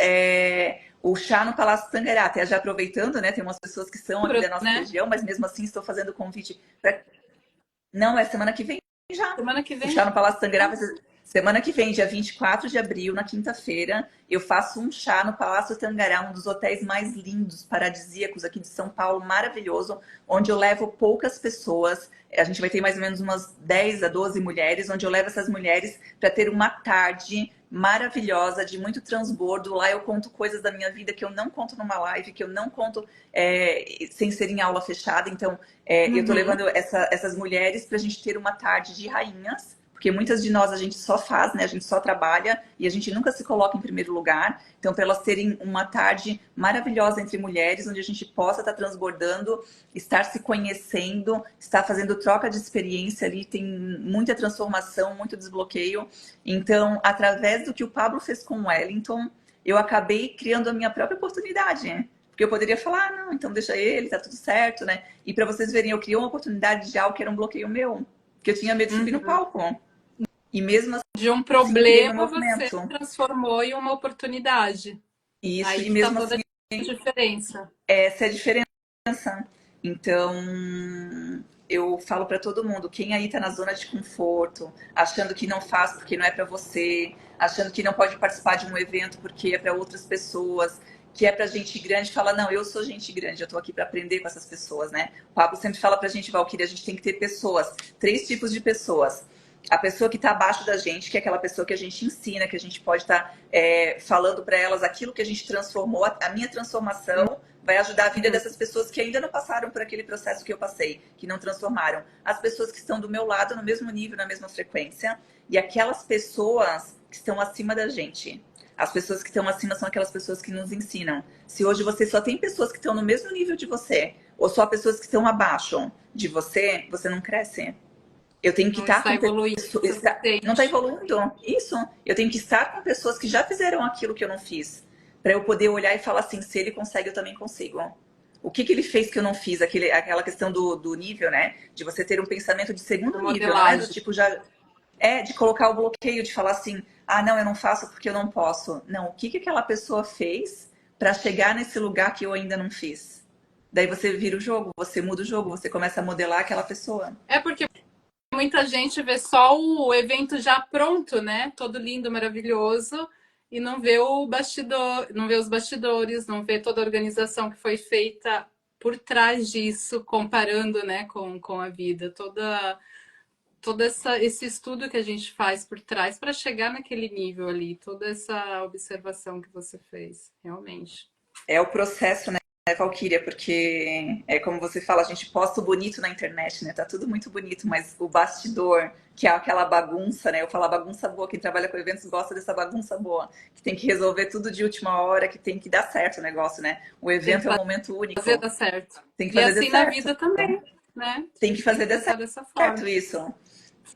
o chá no Palácio Tangará. Até já aproveitando, né? Tem umas pessoas que são aqui da nossa região, mas mesmo assim estou fazendo o convite para... Não, é semana que vem já. Semana que vem. O chá no Palácio Tangará vai ser... Semana que vem, dia 24 de abril, na quinta-feira, eu faço um chá no Palácio Tangará, um dos hotéis mais lindos, paradisíacos aqui de São Paulo, maravilhoso, onde eu levo poucas pessoas. A gente vai ter mais ou menos umas 10 a 12 mulheres, onde eu levo essas mulheres para ter uma tarde maravilhosa, de muito transbordo. Lá eu conto coisas da minha vida que eu não conto numa live, que eu não conto sem ser em aula fechada. Então, eu tô levando essas mulheres para a gente ter uma tarde de rainhas, porque muitas de nós a gente só faz, né? A gente só trabalha e a gente nunca se coloca em primeiro lugar. Então, para elas terem uma tarde maravilhosa entre mulheres, onde a gente possa estar transbordando, estar se conhecendo, estar fazendo troca de experiência ali, tem muita transformação, muito desbloqueio. Então, através do que o Pablo fez com o Wellington, eu acabei criando a minha própria oportunidade, né? Porque eu poderia falar, não, então deixa ele, tá tudo certo, né? E para vocês verem, eu criei uma oportunidade de algo que era um bloqueio meu, que eu tinha medo de subir no palco. E mesmo assim, de um problema você transformou em uma oportunidade. Isso, aí e mesmo tá toda assim, a diferença. Essa é a diferença. Então, eu falo para todo mundo, quem aí tá na zona de conforto, achando que não faz porque não é para você, achando que não pode participar de um evento porque é para outras pessoas, que é pra gente grande, fala, não, eu sou gente grande, eu tô aqui para aprender com essas pessoas, né? O Pablo sempre fala pra gente, Valquíria, a gente tem que ter pessoas, 3 tipos de pessoas. A pessoa que está abaixo da gente, que é aquela pessoa que a gente ensina, que a gente pode estar falando para elas aquilo que a gente transformou, a minha transformação vai ajudar a vida dessas pessoas que ainda não passaram por aquele processo que eu passei, que não transformaram. As pessoas que estão do meu lado, no mesmo nível, na mesma frequência, e aquelas pessoas que estão acima da gente. As pessoas que estão acima são aquelas pessoas que nos ensinam. Se hoje você só tem pessoas que estão no mesmo nível de você, ou só pessoas que estão abaixo de você, você não cresce. Eu tenho que estar com pessoas. Não está evoluindo? Isso. Eu tenho que estar com pessoas que já fizeram aquilo que eu não fiz. Para eu poder olhar e falar assim, se ele consegue, eu também consigo. O que ele fez que eu não fiz? Aquela questão do nível, né? De você ter um pensamento de segundo nível, não é do tipo já. É de colocar o bloqueio, de falar assim, ah, não, eu não faço porque eu não posso. Não, o que aquela pessoa fez para chegar nesse lugar que eu ainda não fiz? Daí você vira o jogo, você muda o jogo, você começa a modelar aquela pessoa. É porque muita gente vê só o evento já pronto, né? Todo lindo, maravilhoso, e não vê o bastidor, não vê os bastidores, não vê toda a organização que foi feita por trás disso, comparando, né, com a vida, todo esse estudo que a gente faz por trás para chegar naquele nível ali, toda essa observação que você fez, realmente. É o processo, né, Valquíria? Porque é como você fala, a gente posta o bonito na internet, né? Tá tudo muito bonito, mas o bastidor, que é aquela bagunça, né? Eu falo a bagunça boa, quem trabalha com eventos gosta dessa bagunça boa, que tem que resolver tudo de última hora, que tem que dar certo o negócio, né? O evento é um momento único. Fazer dar certo. Tem que fazer e assim dar certo. Na vida também, né? Tem que fazer dar certo dessa forma. Isso.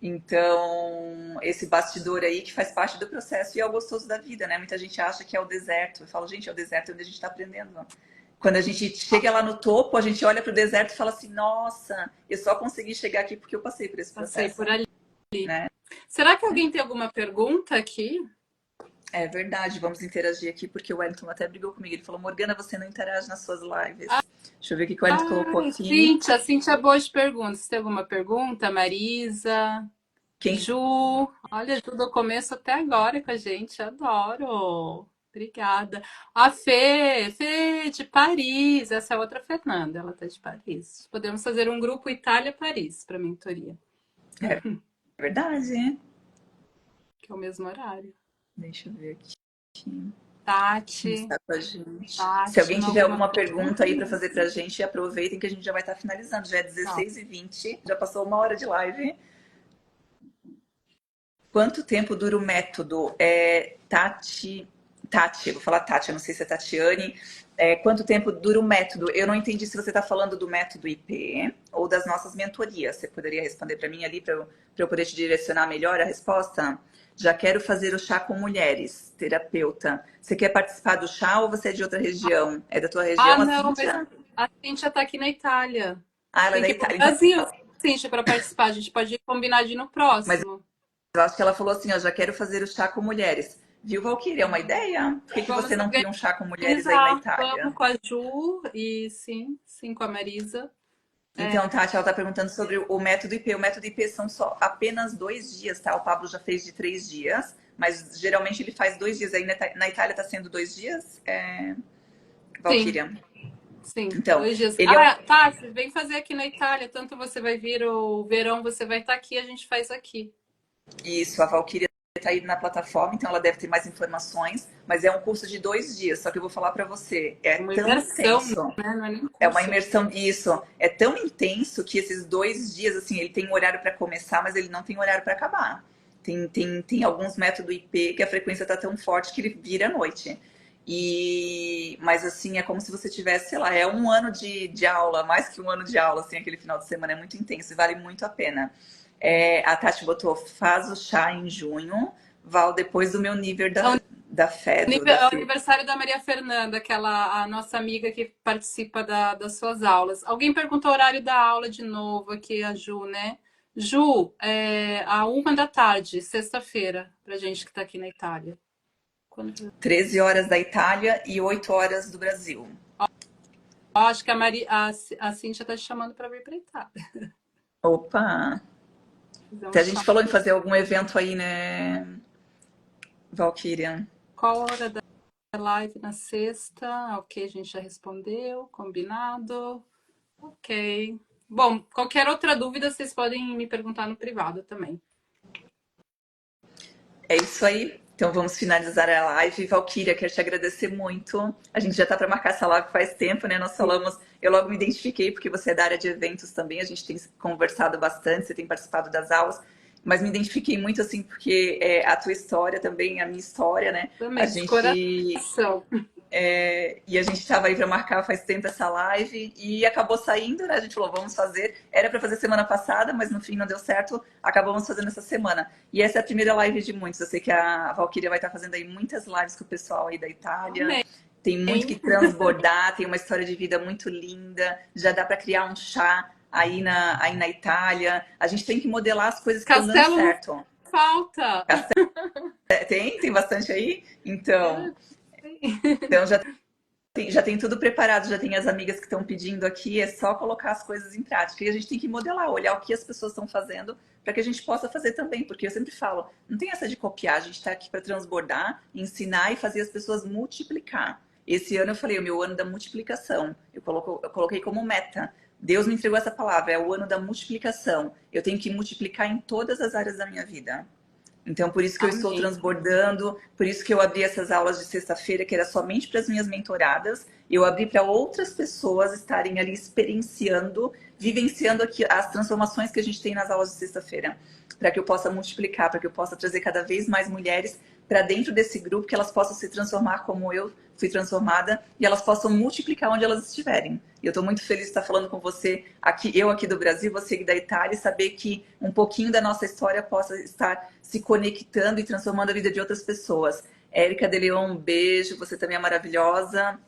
Então, esse bastidor aí que faz parte do processo e é o gostoso da vida, né? Muita gente acha que é o deserto. Eu falo, gente, é o deserto onde a gente está aprendendo. Quando a gente chega lá no topo, a gente olha para o deserto e fala assim, nossa, eu só consegui chegar aqui porque eu passei por esse processo. Passei por ali. Né? Será que alguém tem alguma pergunta aqui? É verdade, vamos interagir aqui, porque o Wellington até brigou comigo. Ele falou, Morgana, você não interage nas suas lives. Deixa eu ver o que o Wellington colocou aqui. Cíntia é boa de perguntas. Você tem alguma pergunta? Marisa? Quem? Ju? Olha, Ju do começo até agora com a gente. Adoro. Obrigada. A Fê de Paris. Essa é outra Fernanda, ela tá de Paris. Podemos fazer um grupo Itália-Paris para mentoria. É verdade, hein? Que é o mesmo horário. Deixa eu ver aqui. Tati. Está com a gente. Tati, se alguém tiver alguma pergunta aí para fazer pra gente, aproveitem que a gente já vai estar finalizando. Já é 16h20, já passou 1 hora de live. Quanto tempo dura o método? Tati, eu vou falar Tati, eu não sei se é Tatiane. Quanto tempo dura o método? Eu não entendi se você está falando do método IP ou das nossas mentorias. Você poderia responder para mim ali, para eu poder te direcionar melhor a resposta? Já quero fazer o chá com mulheres, terapeuta. Você quer participar do chá ou você é de outra região? É da tua região, não, Cíntia? mas a Cíntia está aqui na Itália. Ela é da Itália. Brasil, Cíntia, para participar. A gente pode combinar de ir no próximo. Mas eu acho que ela falou assim, ó, já quero fazer o chá com mulheres. Viu, Valquíria? É uma ideia? Por que você não cria um chá com mulheres aí na Itália? Vamos com a Ju e sim, com a Marisa. Então, Tati, ela está perguntando sobre o método IP. O método IP são só apenas 2 dias, tá? O Pablo já fez de 3 dias, mas geralmente ele faz 2 dias. Aí na Itália está sendo 2 dias, Valquíria? Sim, então, 2 dias. Tati, vem fazer aqui na Itália. Tanto você vai vir o verão, você vai estar aqui, a gente faz aqui. Isso, a Valquíria está aí na plataforma, então ela deve ter mais informações, mas é um curso de 2 dias, só que eu vou falar para você, uma tão imersão, intenso. Né? Não é nem curso. É uma imersão, isso. É tão intenso que esses 2 dias, assim, ele tem um horário para começar, mas ele não tem horário para acabar. Tem alguns métodos IP que a frequência está tão forte que ele vira à noite. Mas assim, é como se você tivesse, sei lá, é 1 ano de aula, mais que 1 ano de aula, assim, aquele final de semana é muito intenso e vale muito a pena. A Tati botou, faz o chá em junho, Val, depois do meu nível da fé. É o aniversário da Maria Fernanda, a nossa amiga que participa das suas aulas. Alguém perguntou o horário da aula de novo aqui, a Ju, né? Ju, à 1 da tarde, sexta-feira, pra gente que tá aqui na Itália. 13 horas da Itália e 8 horas do Brasil. Acho que a Cíntia tá te chamando para vir pra Itália. Opa! Até a gente falou em fazer algum evento aí, né, Valquíria? Qual hora da live na sexta. Ok, a gente já respondeu. Combinado. Ok. Bom, qualquer outra dúvida, vocês podem me perguntar no privado também. É isso aí. Então vamos finalizar a live. Valquíria, quero te agradecer muito. A gente já está para marcar essa live faz tempo, né? Nós falamos, eu logo me identifiquei, porque você é da área de eventos também, a gente tem conversado bastante, você tem participado das aulas, mas me identifiquei muito assim, porque a tua história também, a minha história, né? Também, A de gente. coração. E a gente estava aí para marcar faz tempo essa live e acabou saindo, né? A gente falou, vamos fazer. Era para fazer semana passada, mas no fim não deu certo. Acabamos fazendo essa semana. E essa é a primeira live de muitos. Eu sei que a Valquíria vai estar fazendo aí muitas lives com o pessoal aí da Itália. Amém. Tem muito que transbordar, tem uma história de vida muito linda. Já dá para criar um chá aí na Itália. A gente tem que modelar as coisas que estão dando certo. Falta. Tem bastante aí? Então já tem tudo preparado, já tem as amigas que estão pedindo aqui, é só colocar as coisas em prática. E a gente tem que modelar, olhar o que as pessoas estão fazendo para que a gente possa fazer também, porque eu sempre falo, não tem essa de copiar, a gente está aqui para transbordar, ensinar e fazer as pessoas multiplicar. Esse ano eu falei, o meu ano da multiplicação, eu coloquei como meta. Deus me entregou essa palavra, é o ano da multiplicação. Eu tenho que multiplicar em todas as áreas da minha vida. Então, por isso que eu estou transbordando, por isso que eu abri essas aulas de sexta-feira, que era somente para as minhas mentoradas. Eu abri para outras pessoas estarem ali experienciando, vivenciando aqui as transformações que a gente tem nas aulas de sexta-feira, para que eu possa multiplicar, para que eu possa trazer cada vez mais mulheres para dentro desse grupo, que elas possam se transformar como eu fui transformada e elas possam multiplicar onde elas estiverem. E eu estou muito feliz de estar falando com você, eu aqui do Brasil, você aqui da Itália, e saber que um pouquinho da nossa história possa estar se conectando e transformando a vida de outras pessoas. Érica de Leon, um beijo, você também é maravilhosa.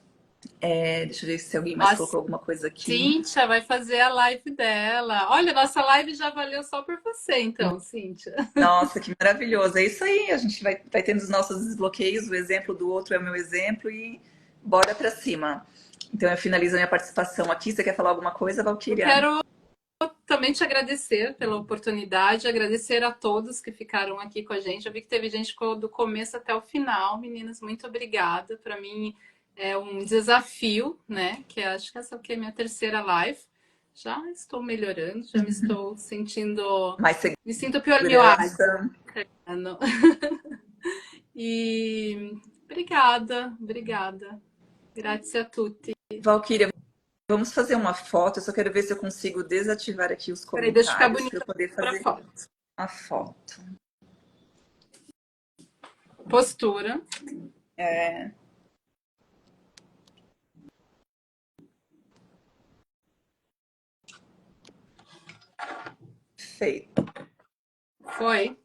Deixa eu ver se alguém mais colocou alguma coisa aqui. Cíntia vai fazer a live dela. Olha, nossa live já valeu só por você, então, Cíntia. Nossa, que maravilhoso. É isso aí, a gente vai tendo os nossos desbloqueios, o exemplo do outro é o meu exemplo e bora pra cima. Então eu finalizo a minha participação aqui. Você quer falar alguma coisa, Valquíria? Eu quero também te agradecer pela oportunidade, agradecer a todos que ficaram aqui com a gente. Eu vi que teve gente do começo até o final. Meninas, muito obrigada. Para mim é um desafio, né? Que acho que essa aqui é a minha terceira live. Já estou melhorando, já me estou sentindo... Me sinto pior mio agio. E obrigada. Grazie a tutti. Valquíria, vamos fazer uma foto. Eu só quero ver se eu consigo desativar aqui os comentários. Deixa eu ficar bonita para eu poder fazer a foto. Postura. Feito. Foi.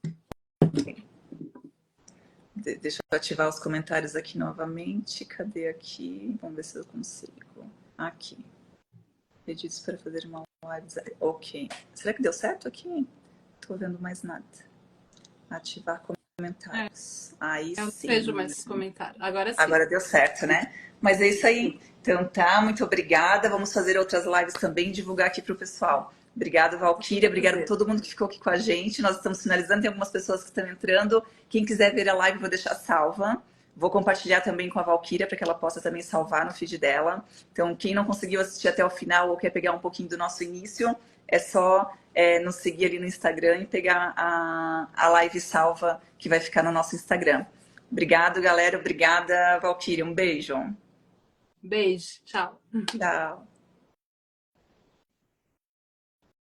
Deixa eu ativar os comentários aqui novamente. Cadê aqui? Vamos ver se eu consigo. Aqui. Pedidos para fazer uma live. Ok. Será que deu certo aqui? Não tô vendo mais nada. Ativar comentários. Aí eu sim. Eu vejo mais comentários. Agora sim. Agora deu certo, né? Mas é isso aí. Então tá, muito obrigada. Vamos fazer outras lives também e divulgar aqui para o pessoal. Obrigada, Valquíria. Obrigada a todo mundo que ficou aqui com a gente. Nós estamos finalizando, tem algumas pessoas que estão entrando. Quem quiser ver a live, vou deixar salva. Vou compartilhar também com a Valquíria para que ela possa também salvar no feed dela. Então, quem não conseguiu assistir até o final ou quer pegar um pouquinho do nosso início, é só nos seguir ali no Instagram e pegar a live salva que vai ficar no nosso Instagram. Obrigado, galera. Obrigada, Valquíria. Um beijo. Beijo. Tchau. Tchau.